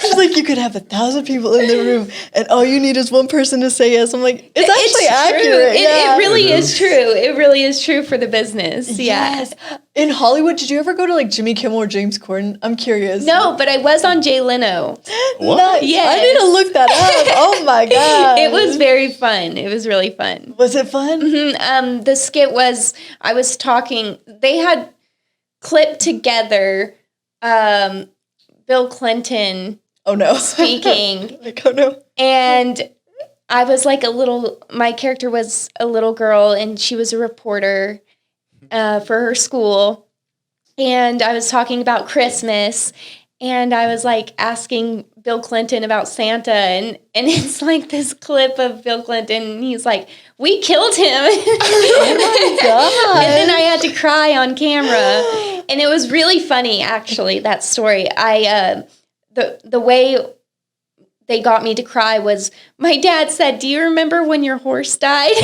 S1: She's like, you could have 1,000 people in the room and all you need is one person to say yes. I'm like, it's actually accurate.
S3: It really is true. It really is true for the business.
S1: Yes. In Hollywood, did you ever go to like Jimmy Kimmel or James Corden? I'm curious.
S3: No, but I was on Jay Leno.
S2: What?
S1: Nice.
S3: Yes.
S1: I need to look that up. Oh my God.
S3: It was very fun. It was really fun.
S1: Was it fun?
S3: The skit was, I was talking, they had clipped together Bill Clinton
S1: Oh no.
S3: speaking,
S1: Like, oh no.
S3: and I was like my character was a little girl, and she was a reporter for her school, and I was talking about Christmas, and I was like asking Bill Clinton about Santa, and it's like this clip of Bill Clinton, and he's like, "We killed him."
S1: Oh my God.
S3: And then I had to cry on camera, and it was really funny, actually, that story. The way they got me to cry was my dad said, "Do you remember when your horse died?"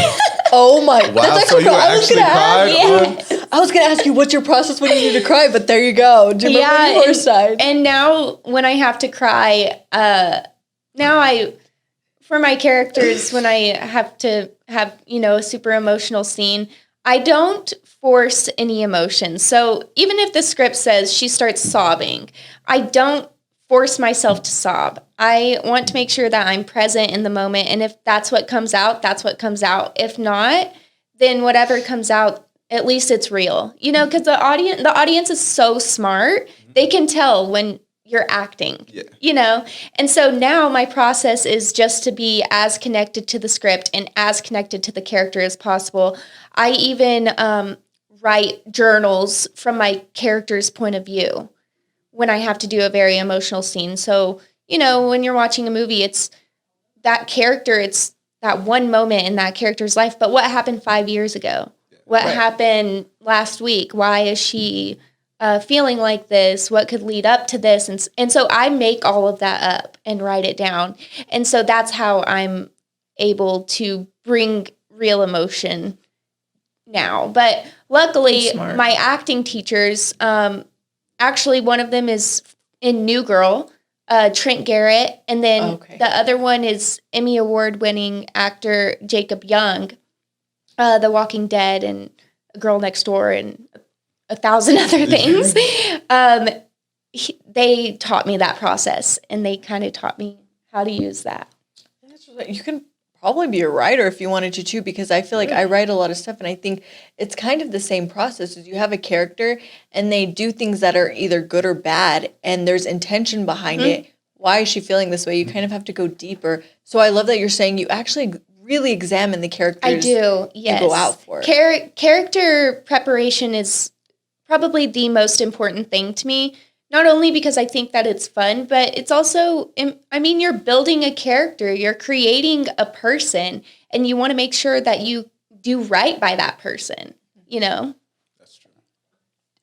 S1: Oh my.
S2: Wow,
S1: That's
S2: so
S1: actually
S2: you
S1: I was
S2: actually
S1: gonna ask.
S2: cried on...
S1: I was gonna ask you what's your process when you need to cry, but there you go. Do you remember when your horse died?
S3: And now when I have to cry, for my characters, when I have to have, a super emotional scene, I don't force any emotion. So even if the script says she starts sobbing, I don't force myself to sob. I want to make sure that I'm present in the moment. And if that's what comes out, that's what comes out. If not, then whatever comes out, at least it's real. Because the audience is so smart. They can tell when you're acting, And so now my process is just to be as connected to the script and as connected to the character as possible. I even write journals from my character's point of view when I have to do a very emotional scene. So, when you're watching a movie, it's that character, it's that one moment in that character's life. But what happened 5 years ago? What happened last week? Why is she feeling like this? What could lead up to this? And so I make all of that up and write it down. And so that's how I'm able to bring real emotion now. But luckily, my acting teachers, actually one of them is in New Girl, Trent Garrett, and then the other one is Emmy Award-winning actor Jacob Young, The Walking Dead and Girl Next Door and 1,000 other things. They taught me that process, and they kind of taught me how to use that.
S1: You can probably be a writer if you wanted to too, because I feel like I write a lot of stuff, and I think it's kind of the same process. Is you have a character and they do things that are either good or bad, and there's intention behind it. Why is she feeling this way? You kind of have to go deeper. So I love that you're saying you actually really examine the characters.
S3: I do, yes.
S1: You go out for
S3: character preparation is probably the most important thing to me. Not only because I think that it's fun, but it's also, you're building a character, you're creating a person, and you want to make sure that you do right by that person,
S2: That's true.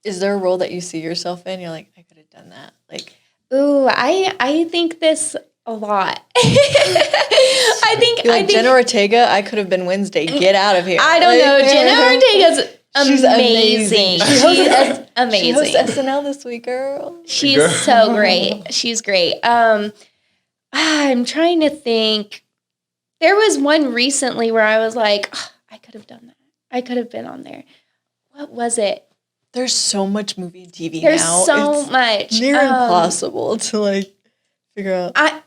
S1: Is there a role that you see yourself in? You're like, I could have done that. Like,
S3: ooh, I think this a lot. I think
S1: Jenna Ortega, I could have been Wednesday. Get out of here.
S3: I don't know. Jenna Ortega's amazing. She's amazing.
S1: She hosts SNL this week, girl.
S3: She's so great. She's great. I'm trying to think. There was one recently where I was like, oh, I could have done that. I could have been on there. What was it?
S1: There's so much movie and TV
S3: There's
S1: now.
S3: so
S1: it's
S3: much.
S1: near impossible to figure out.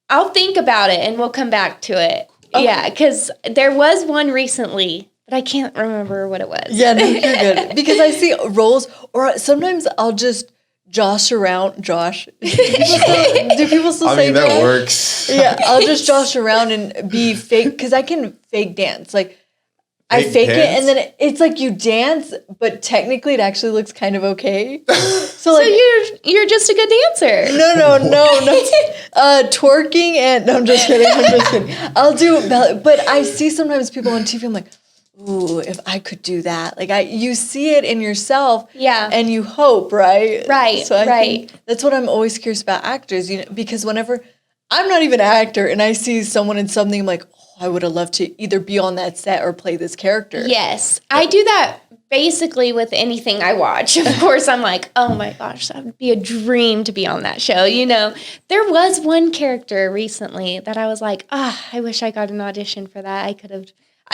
S3: I'll think about it and we'll come back to it.
S1: Okay.
S3: Yeah, because there was one recently, but I can't remember what it was.
S1: Yeah, no, you're good. Because I see roles, or sometimes I'll just Josh around. Josh. Do people still say
S2: that
S1: Josh?
S2: works.
S1: Yeah, I'll just Josh around and be fake, because I can fake dance. I fake it, and then it's like you dance, but technically it actually looks kind of okay. So
S3: you're just a good dancer.
S1: No. Twerking and no, I'm just kidding. I'll do ballet, but I see sometimes people on TV. I'm like, ooh, if I could do that. You see it in yourself, and you hope, right?
S3: Right.
S1: So I think that's what I'm always curious about actors, because whenever I'm not even an actor, and I see someone in something, I'm like, oh, I would have loved to either be on that set or play this character.
S3: Yes. I do that basically with anything I watch. Of course, I'm like, oh my gosh, that would be a dream to be on that show. You know, there was one character recently that I was like, I wish I got an audition for that. I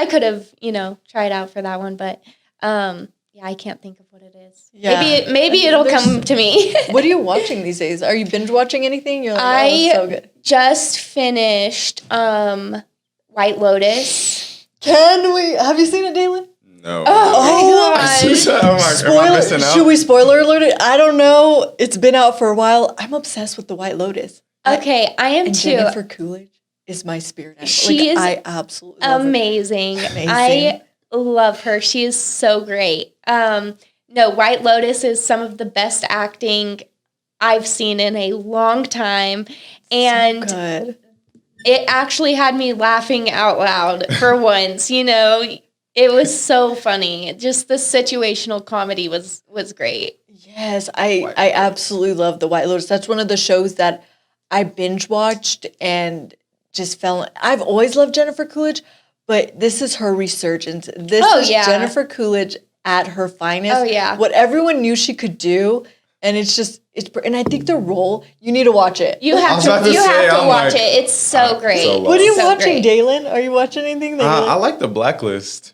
S3: could have, you know, tried out for that one, but yeah, I can't think of what it is.
S1: Yeah.
S3: Maybe it'll come to me.
S1: What are you watching these days? Are you binge watching anything? You're like,
S3: I
S1: so good.
S3: just finished White Lotus.
S1: Have you seen it, Dalen?
S2: No.
S3: Oh my gosh.
S2: Oh my, am I missing out?
S1: Should we spoiler alert it? I don't know. It's been out for a while. I'm obsessed with the White Lotus.
S3: Okay, I am
S1: and
S3: too.
S1: Jennifer Coolidge is my spirit animal.
S3: She is
S1: I absolutely love her.
S3: amazing. I love her. She is so great. No, White Lotus is some of the best acting I've seen in a long time. And
S1: So good.
S3: it actually had me laughing out loud for once, you know. It was so funny. Just the situational comedy was great.
S1: Yes, I absolutely love the White Lotus. That's one of the shows that I binge watched and just I've always loved Jennifer Coolidge, but this is her resurgence. This is Jennifer Coolidge at her finest.
S3: Oh, yeah.
S1: What everyone knew she could do, and and I think the role, you need to watch it.
S3: You have to watch it. It's so great.
S2: So
S1: What are you watching,
S3: great.
S1: Dalen? Are you watching anything?
S2: I like The Blacklist.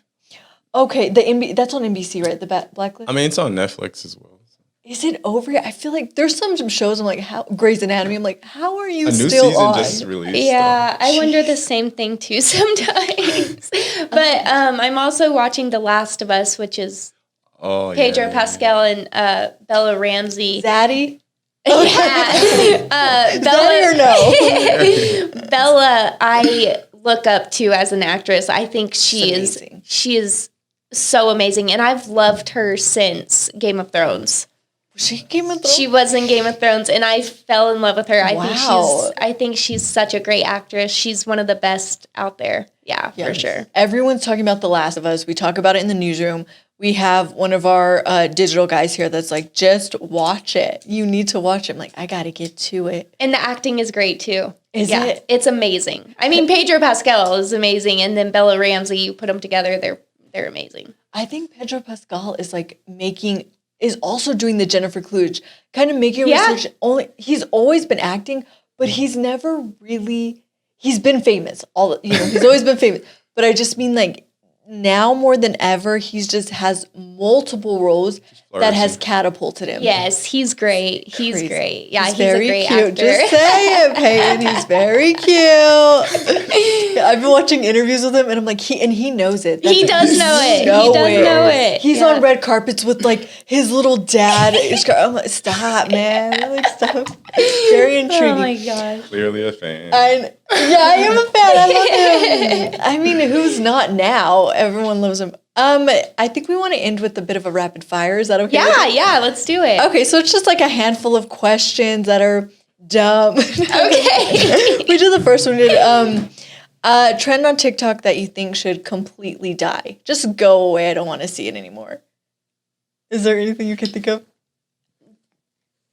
S1: Okay, that's on NBC, right? The Blacklist?
S2: I mean, it's on Netflix as well.
S1: Is it over yet? I feel like there's some shows I'm like, how Grey's Anatomy, I'm like, how are you
S2: A new
S1: still
S2: season
S1: on?
S2: just released.
S3: Yeah, I wonder the same thing too sometimes. But I'm also watching The Last of Us, which is Pedro Pascal and Bella Ramsey.
S1: Zaddy?
S3: Yeah.
S1: Zaddy or no?
S3: Bella, I look up to as an actress. I think she is so amazing, and I've loved her since Game of Thrones.
S1: Was she in Game of Thrones?
S3: She was in Game of Thrones, and I fell in love with her.
S1: Wow.
S3: I think she's such a great actress. She's one of the best out there. Yeah, for sure.
S1: Everyone's talking about The Last of Us. We talk about it in the newsroom. We have one of our digital guys here that's like, just watch it. You need to watch it. I'm like, I got to get to it.
S3: And the acting is great too.
S1: Is it?
S3: It's amazing. I mean, Pedro Pascal is amazing, and then Bella Ramsey. You put them together, they're amazing.
S1: I think Pedro Pascal is also doing the Jennifer Coolidge, kind of making research. He's always been acting, but he's never really. He's been famous. He's always been famous. But I just mean like now more than ever, he's just has multiple roles that has catapulted him.
S3: Yes, he's great. He's
S1: Crazy.
S3: great. Yeah, he's
S1: very
S3: a great
S1: cute.
S3: actor.
S1: Just say it, Payton. He's very cute. I've been watching interviews with him, and I'm like, he knows it.
S3: He does know it.
S1: He's on red carpets with like his little dad. I'm like, stop, man. Like, stop. It's very intriguing.
S3: Oh my gosh.
S2: Clearly a fan.
S1: I am a fan. I love him. I mean, who's not now? Everyone loves him. I think we want to end with a bit of a rapid fire. Is that okay?
S3: Yeah, let's do it.
S1: Okay, so it's just like a handful of questions that are dumb.
S3: Okay.
S1: We did the first one. Trend on TikTok that you think should completely die. Just go away. I don't want to see it anymore. Is there anything you can think of?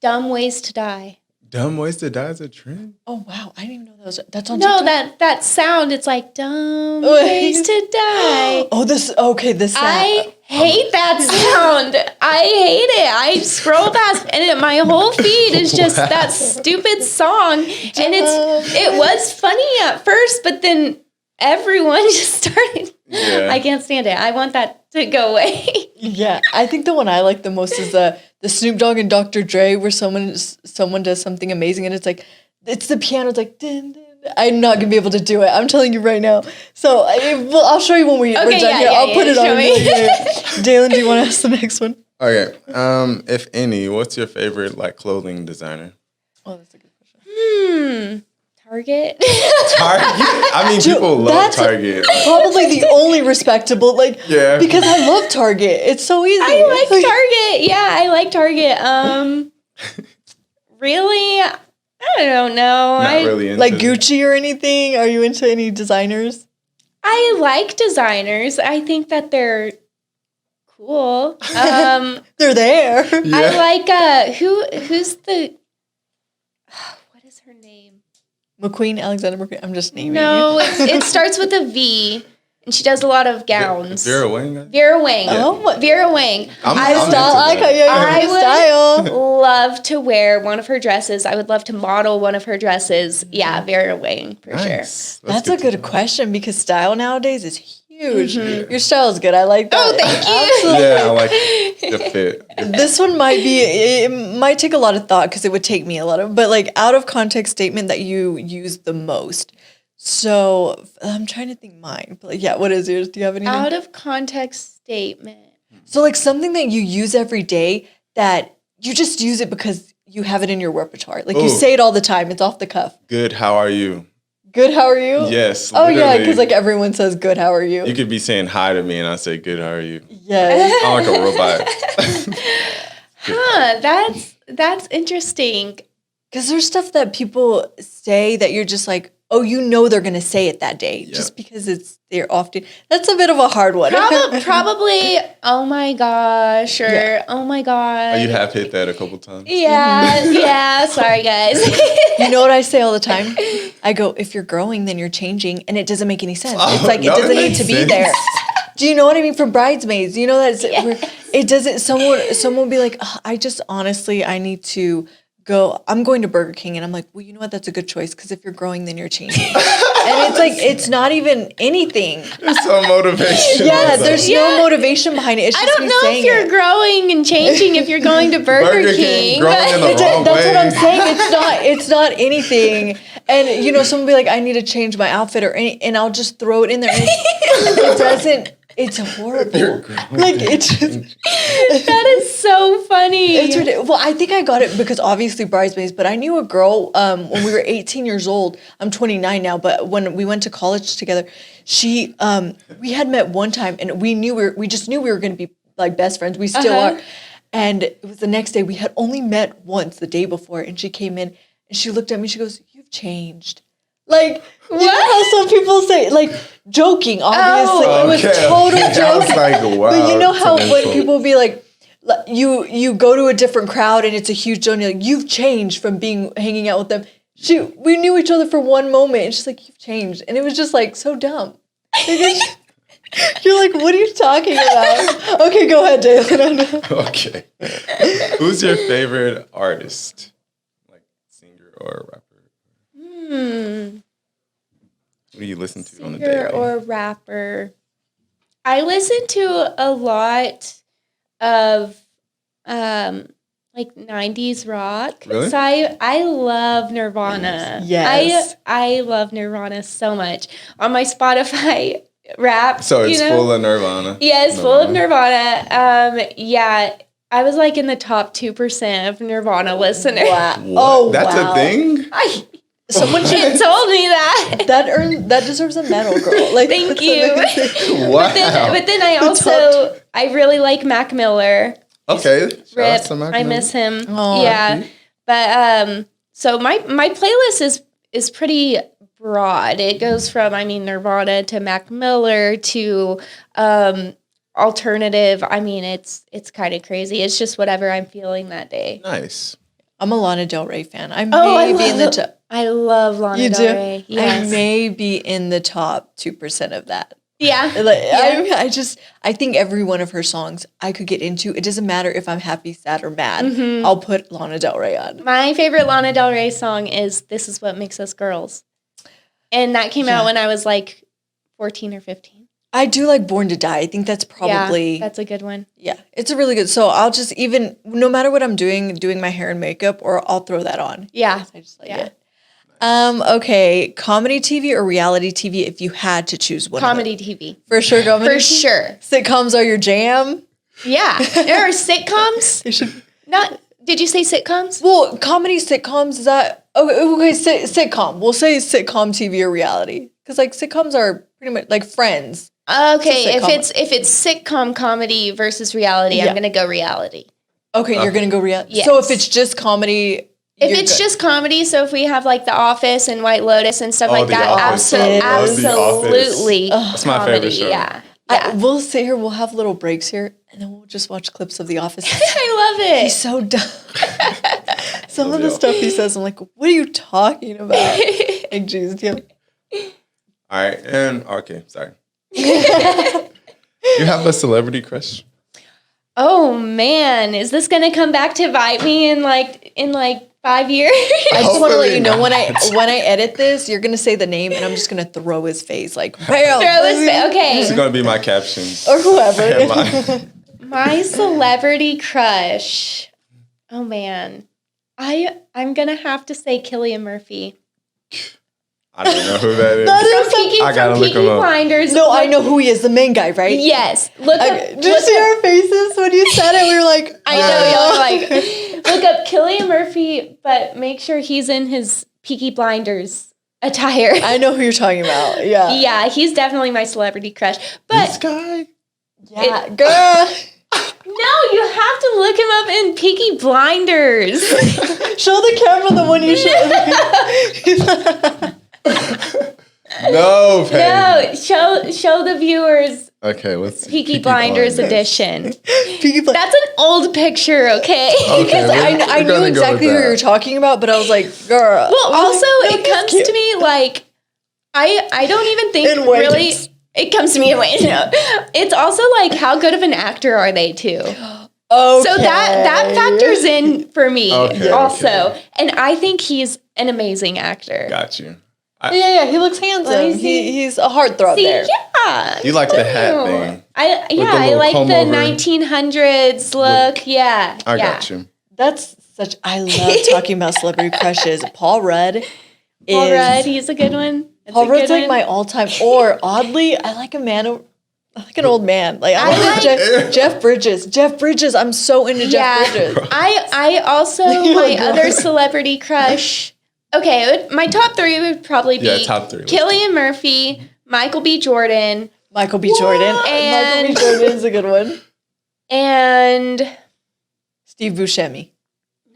S3: Dumb ways to die.
S2: Dumb ways to die is a trend?
S1: Oh, wow. I didn't even know that's on
S3: No,
S1: TikTok.
S3: that sound, it's like dumb ways to die.
S1: Oh, this sound.
S3: I hate that sound. I hate it. I scroll past and my whole feed is just that stupid song. And it was funny at first, but then everyone just started.
S2: Yeah.
S3: I can't stand it. I want that to go away.
S1: Yeah, I think the one I like the most is the Snoop Dogg and Dr. Dre, where someone does something amazing and it's like, it's the piano, it's like, din, din. I'm not gonna be able to do it. I'm telling you right now. So I'll show you when we're done here. I'll put it on. Yeah. Dalen, do you want to ask the next one?
S2: Okay. If any, what's your favorite clothing designer?
S1: Oh, that's a good question.
S3: Target.
S2: I mean, people love Target.
S1: Probably the only respectable, because I love Target. It's so easy.
S3: I like Target. Yeah, I like Target. Really? I don't know.
S2: Not really into
S1: like Gucci or anything? Are you into any designers?
S3: I like designers. I think that they're cool.
S1: They're there.
S2: Yeah.
S3: I like who's the what is her name?
S1: McQueen, Alexander McQueen. I'm just naming
S3: No, it starts with a V, and she does a lot of gowns.
S2: Vera Wang?
S3: Vera Wang.
S1: Oh,
S3: Vera Wang.
S2: I'm
S3: I
S2: into
S1: style. I
S2: that.
S1: got you.
S3: I would
S1: Style.
S3: love to wear one of her dresses. I would love to model one of her dresses. Yeah, Vera Wang for sure.
S2: Nice.
S1: That's a
S2: to
S1: good
S2: know.
S1: question because style nowadays is huge. Your style is good. I like that.
S3: Oh, thank you.
S2: Yeah, I like the fit.
S1: This one it might take a lot of thought because it would take me a lot of, but like out of context statement that you use the most. So I'm trying to think mine. But like, yeah, what is yours? Do you have anything?
S3: Out of context statement.
S1: So like something that you use every day that you just use it because you have it in your repertoire. Like you
S2: Ooh.
S1: say it all the time. It's off the cuff.
S2: Good, how are you?
S1: Good, how are you?
S2: Yes.
S1: Oh yeah,
S2: literally.
S1: because like everyone says good, how are you?
S2: You could be saying hi to me and I say, good, how are you?
S1: Yes.
S2: I'm like a robot.
S3: Huh, that's interesting.
S1: Because there's stuff that people say that you're just like, oh, you know they're going to say it that day just because they're often. That's a bit of a hard one.
S3: Probably, oh my gosh, or oh my god.
S2: You have hit that a couple times.
S3: Yeah, sorry guys.
S1: You know what I say all the time? I go, if you're growing, then you're changing. And it doesn't make any sense. It's like,
S2: no,
S1: it doesn't
S2: it
S1: need
S2: makes
S1: to be
S2: sense.
S1: there. Do you know what I mean? From Bridesmaids, you know that it doesn't, someone will be like, I just honestly, I need to go, I'm going to Burger King. And I'm like, well, you know what? That's a good choice. Because if you're growing, then you're changing. And it's like, it's not even anything.
S2: There's some motivation.
S1: Yeah, there's no motivation behind it. It's
S3: I
S1: just
S3: don't
S1: me
S3: know if
S1: saying
S3: you're
S1: it.
S3: growing and changing if you're going to Burger King.
S2: growing in the
S1: That's
S2: wrong
S1: what
S2: way.
S1: I'm saying. It's not anything. And you know, someone will be like, I need to change my outfit and I'll just throw it in there. And it doesn't. It's horrible. Like it's just.
S3: That is so funny.
S1: It's ridiculous. Well, I think I got it because obviously Bridesmaids, but I knew a girl when we were 18 years old. I'm 29 now, but when we went to college together, she we had met one time and we just knew we were going to be like best friends. We still are. And it was the next day. We had only met once the day before, and she came in and she looked at me. She goes, "You've changed." Like, you know how some people say, like, joking, obviously.
S2: Oh,
S1: it was
S2: okay.
S1: total
S2: I was
S1: joking.
S2: like, wow.
S1: But you know how
S2: it's an
S1: when
S2: insult.
S1: people be like, you go to a different crowd and it's a huge joke, and you're like, you've changed from hanging out with them. We knew each other for one moment, and she's like, you've changed. And it was just, like, so dumb. You're like, what are you talking about? Okay, go ahead, Jalen.
S2: Okay. Who's your favorite artist? Like singer or rapper? What do you listen to on the
S3: Singer
S2: daily?
S3: or rapper. I listen to a lot of like 90s rock.
S2: Really?
S3: So I love Nirvana.
S1: Yes.
S3: I love Nirvana so much. On my Spotify rap.
S2: So it's
S3: you know?
S2: full of Nirvana.
S3: Yeah, it's full of Nirvana. Yeah. I was like in the top 2% of Nirvana listeners.
S1: Wow.
S2: What?
S1: Oh,
S2: That's
S1: wow.
S2: a thing?
S1: Someone should
S3: told me that.
S1: that deserves a medal, girl. Like,
S3: Thank
S1: that's
S3: you.
S1: amazing.
S2: Wow.
S3: But then I really like Mac Miller.
S2: Okay. Shout out
S3: Rip.
S2: to Mac
S3: I
S2: Miller.
S3: miss him.
S1: Aw.
S3: Yeah. But so my playlist is pretty broad. It goes from Nirvana to Mac Miller to alternative. It's kind of crazy. It's just whatever I'm feeling that day.
S2: Nice.
S1: I'm a Lana Del Rey fan. I may be in the top.
S3: I love Lana
S1: You
S3: Del
S1: do?
S3: Rey. Yes.
S1: I may be in the top 2% of that.
S3: Yeah.
S1: Like,
S3: Yeah.
S1: I think every one of her songs I could get into. It doesn't matter if I'm happy, sad, or mad.
S3: Mm-hmm.
S1: I'll put Lana Del Rey on.
S3: My favorite Lana Del Rey song is "This Is What Makes Us Girls," and that came out when I was like 14 or 15.
S1: I do like Born to Die. I think that's probably
S3: that's a good one.
S1: yeah. It's a really good. So I'll just no matter what I'm doing my hair and makeup, or I'll throw that on.
S3: Yeah.
S1: I just like it. Okay, comedy TV or reality TV if you had to choose one.
S3: Comedy TV.
S1: For sure, comedy.
S3: For sure.
S1: Sitcoms are your jam.
S3: Yeah. There are sitcoms.
S1: They should.
S3: Not. Did you say sitcoms?
S1: Well, comedy sitcoms, is that okay, sitcom. We'll say sitcom TV or reality. Because like sitcoms are pretty much like Friends.
S3: Okay,
S1: It's a sitcom.
S3: if it's sitcom comedy versus reality,
S1: Yeah.
S3: I'm gonna go reality.
S1: Okay, you're gonna go reality.
S3: Yes.
S1: So if it's just comedy,
S3: If
S1: you're
S3: it's
S1: good.
S3: just comedy, so if we have like The Office and White Lotus and stuff like
S2: The
S3: that,
S2: Office. I love The
S3: absolutely,
S2: That's my
S3: comedy,
S2: favorite show.
S3: Yeah,
S1: We'll sit here, we'll have little breaks here, and then we'll just watch clips of The Office.
S3: I love it.
S1: He's so dumb. Some of the stuff he says, I'm like, what are you talking about? Egg cheese, yeah.
S2: All right, and okay, sorry. You have a celebrity crush?
S3: Oh man, is this gonna come back to bite me in like 5 years?
S1: I just want to let you know
S2: Hopefully
S1: when I
S2: not.
S1: edit this, you're gonna say the name, and I'm just gonna throw his face like, bam,
S3: Okay.
S2: It's gonna be my caption.
S1: or whoever.
S2: Headline.
S3: My celebrity crush. Oh man. I'm gonna have to say Cillian Murphy.
S2: I don't know who that is.
S1: That is
S3: From Peaky,
S2: I gotta
S3: from
S2: look
S3: Peaky
S2: him up.
S3: Blinders.
S1: No, I know who he is, the main guy, right?
S3: Yes. Look up.
S1: Did you see our faces when you said it? We were like,
S3: I know y'all are like, look up Cillian Murphy, but make sure he's in his Peaky Blinders attire.
S1: I know who you're talking about. Yeah.
S3: Yeah, he's definitely my celebrity crush.
S2: This
S3: But
S2: guy?
S1: Yeah, girl.
S3: no, you have to look him up in Peaky Blinders.
S1: Show the camera the one you showed.
S2: No, Payton.
S3: No, show the viewers
S2: Okay, let's see.
S3: Peaky Blinders edition.
S1: Peaky Blinders.
S3: That's an old picture, okay?
S2: Okay,
S1: I knew exactly who you were talking about, but I was like, girl.
S3: Well, also,
S1: No,
S3: it comes
S1: cute.
S3: to me like I don't even think
S1: In ways.
S3: really. It comes to me in ways. No, it's also like how good of an actor are they too?
S1: Okay.
S3: So that factors in for me
S2: Okay,
S3: also,
S2: okay.
S3: and I think he's an amazing actor.
S2: Got you.
S1: Yeah, he looks handsome.
S3: Let me see.
S1: He's a heartthrob
S3: See,
S1: there.
S3: yeah.
S2: You like the hat
S3: Ew.
S2: thing.
S3: I
S2: the
S3: I
S2: little
S3: like
S2: comb
S3: the
S2: over.
S3: 1900s look. Yeah,
S2: I
S3: yeah.
S2: got you.
S1: That's such. I love talking about celebrity crushes. Paul Rudd is.
S3: Paul Rudd, he's a good one. That's
S1: Paul
S3: a
S1: Rudd's
S3: good
S1: like
S3: one.
S1: my all-time. Or oddly, I like a man. I like an old man. Like I like Jeff Bridges. Jeff Bridges. I'm so into Jeff Bridges.
S3: I also my other celebrity crush. Okay, my top three would probably be
S2: top three.
S3: Cillian Murphy, Michael B. Jordan,
S1: Michael B. Jordan.
S3: And-
S1: Michael B. Jordan is a good one.
S3: and
S1: Steve Buscemi.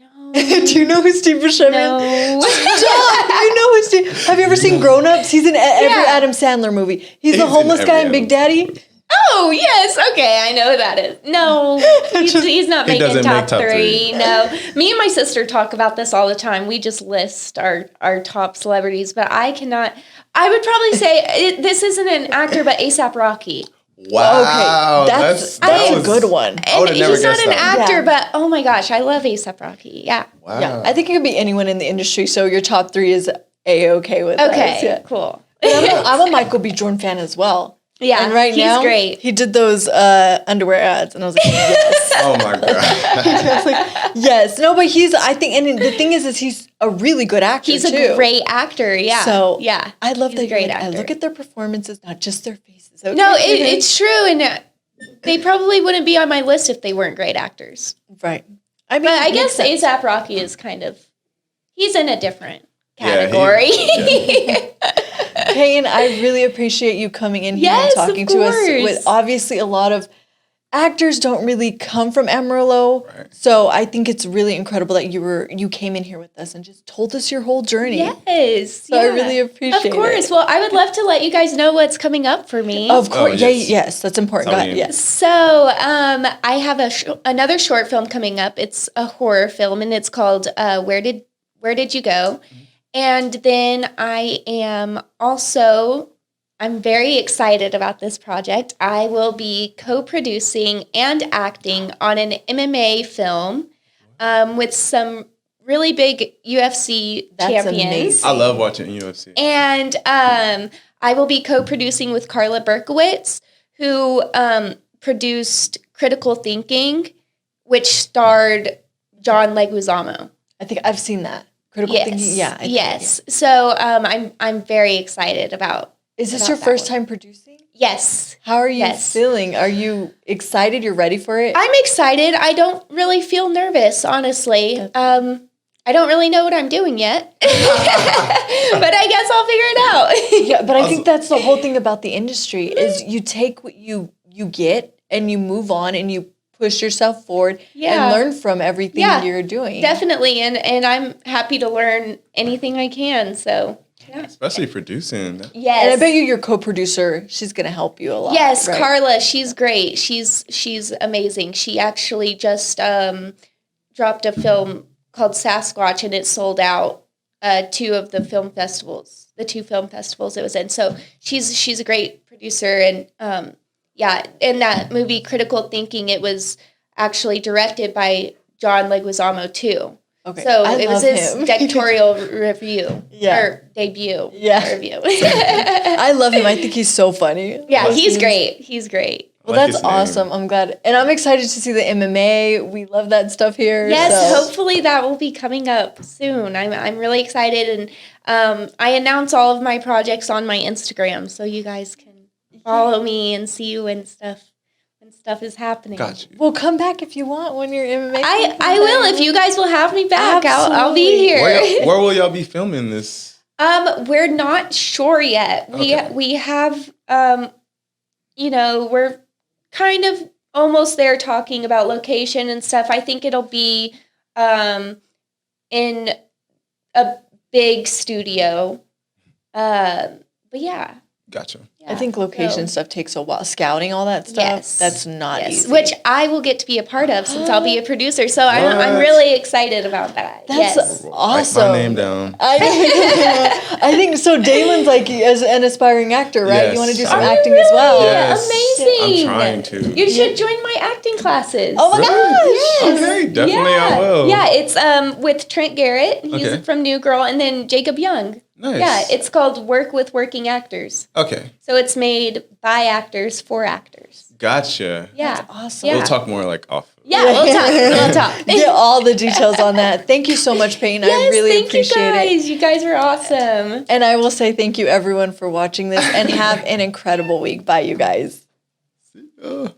S3: no,
S1: Do you know who Steve Buscemi
S3: no.
S1: is? Stop! You know who Steve? Have you ever seen Grown Ups? He's in every
S3: Yeah.
S1: Adam Sandler movie. He's the
S2: He's in
S1: homeless
S2: every
S1: guy in
S2: Adam
S1: Big Daddy.
S3: Oh yes, okay, I know who that is. No, he's not
S2: He
S3: making
S2: doesn't
S3: top,
S2: make top
S3: three.
S2: three.
S3: No, me and my sister talk about this all the time. We just list our top celebrities, but I cannot. I would probably say this isn't an actor, but ASAP Rocky.
S2: Wow.
S1: Okay, that's
S2: that
S1: a good one.
S2: I would've
S3: And
S2: never
S3: he's not
S2: guessed
S3: an
S2: that.
S3: actor,
S1: Yeah.
S3: but oh my gosh, I love ASAP Rocky. Yeah.
S2: Wow.
S1: Yeah, I think it could be anyone in the industry. So your top three is a-okay with us.
S3: Okay.
S1: Yeah.
S3: Cool.
S1: I'm a Michael B. Jordan fan as well.
S3: Yeah.
S1: And right
S3: he's
S1: now,
S3: great.
S1: he did those underwear ads, and I was like, yes.
S2: Oh my god.
S1: I was like, yes. No, but I think, and the thing is he's a really good actor,
S3: He's
S1: too.
S3: a great actor. Yeah.
S1: So,
S3: yeah.
S1: I love
S3: He's
S1: that
S3: a great
S1: I
S3: actor.
S1: look at their performances, not just their faces. Okay?
S3: No, it's true, and they probably wouldn't be on my list if they weren't great actors.
S1: right. I mean,
S3: But I
S1: it makes
S3: guess
S1: sense.
S3: ASAP Rocky is he's in a different
S2: Yeah,
S3: category.
S1: Payton, I really appreciate you coming in here
S3: Yes,
S1: and
S3: of
S1: talking to us.
S3: course.
S1: With obviously a lot of actors don't really come from Amarillo,
S2: Right.
S1: so I think it's really incredible that you came in here with us and just told us your whole journey.
S3: Yes.
S1: So I really appreciate
S3: Of course.
S1: it.
S3: Well, I would love to let you guys know what's coming up for me.
S1: Of course,
S2: yes.
S1: yes, that's important.
S2: Tell
S1: Go ahead,
S2: me.
S1: yes.
S3: So I have another short film coming up. It's a horror film, and it's called Where Did You Go? And then I am also, I'm very excited about this project. I will be co-producing and acting on an MMA film with some really big UFC
S1: That's
S3: champions.
S1: amazing.
S2: I love watching UFC.
S3: And I will be co-producing with Carla Berkowitz, who produced Critical Thinking, which starred John Leguizamo.
S1: I think I've seen that. Critical
S3: Yes.
S1: thinking, yeah. I think,
S3: Yes. So I'm very excited about.
S1: yeah. Is this
S3: about
S1: your
S3: that
S1: first
S3: one.
S1: time producing?
S3: Yes.
S1: How are you
S3: Yes.
S1: feeling? Are you excited? You're ready for it?
S3: I'm excited. I don't really feel nervous, honestly. I don't really know what I'm doing yet, but I guess I'll figure it out.
S1: Yeah, but I think that's the whole thing about the industry is you take what you get and you move on and you push yourself forward
S3: Yeah.
S1: and learn from everything
S3: Yeah,
S1: you're doing.
S3: Definitely, and I'm happy to learn anything I can. So
S2: Especially producing.
S3: yes,
S1: And I bet you your co-producer, she's going to help you a lot.
S3: yes,
S1: right?
S3: Carla, she's great. She's amazing. She actually just dropped a film called Sasquatch, and it sold out two of the film festivals, the two film festivals it was in. So she's a great producer, and in that movie Critical Thinking, it was actually directed by John Leguizamo too.
S1: Okay.
S3: So
S1: I
S3: it was
S1: love
S3: his
S1: him.
S3: directorial review or debut.
S1: Yeah.
S3: Review.
S1: I love him. I think he's so funny.
S3: Yeah, he's great. He's great.
S1: Well,
S2: I like
S1: that's
S2: his name.
S1: awesome. I'm glad. And I'm excited to see the MMA. We love that stuff here.
S3: Yes,
S1: so.
S3: hopefully that will be coming up soon. I'm really excited, and I announce all of my projects on my Instagram, so you guys can follow me and see when stuff is happening.
S2: Got you.
S1: Well, come back if you want when you're MMA.
S3: I will, if you guys will have me back. I'll be
S1: Absolutely.
S3: here.
S2: Where will y'all be filming this?
S3: We're not sure yet. We have we're kind of almost there talking about location and stuff. I think it'll be in a big studio. But yeah.
S2: Gotcha.
S1: I think location stuff takes a while. Scouting all that stuff,
S3: Yes.
S1: that's not easy.
S3: Which I will get to be a part of since I'll be a producer. So I'm
S2: What?
S3: really excited about that.
S1: That's
S3: yes.
S1: awesome.
S2: Write my name down.
S1: I think so. Damon's like as an aspiring actor, right?
S2: Yes.
S1: You want to do some
S2: Are you
S1: acting as well.
S2: Yes.
S3: Amazing.
S2: I'm trying to.
S3: You should join my acting classes.
S1: Oh my gosh!
S2: Okay, definitely I will.
S3: Yeah, it's with Trent Garrett. He's
S2: Okay.
S3: from New Girl, and then Jacob Young.
S2: Nice.
S3: Yeah, it's called Work with Working Actors.
S2: Okay.
S3: So it's made by actors for actors.
S2: Gotcha.
S3: Yeah.
S1: Awesome.
S3: Yeah.
S2: We'll talk more like off.
S3: Yeah, we'll talk. We'll talk.
S1: Get all the details on that. Thank you so much, Payton. I
S3: Yes,
S1: really
S3: thank
S1: appreciate
S3: you
S1: it.
S3: guys. You guys were awesome.
S1: And I will say thank you everyone for watching this and have an incredible week. Bye, you guys.
S2: Uh.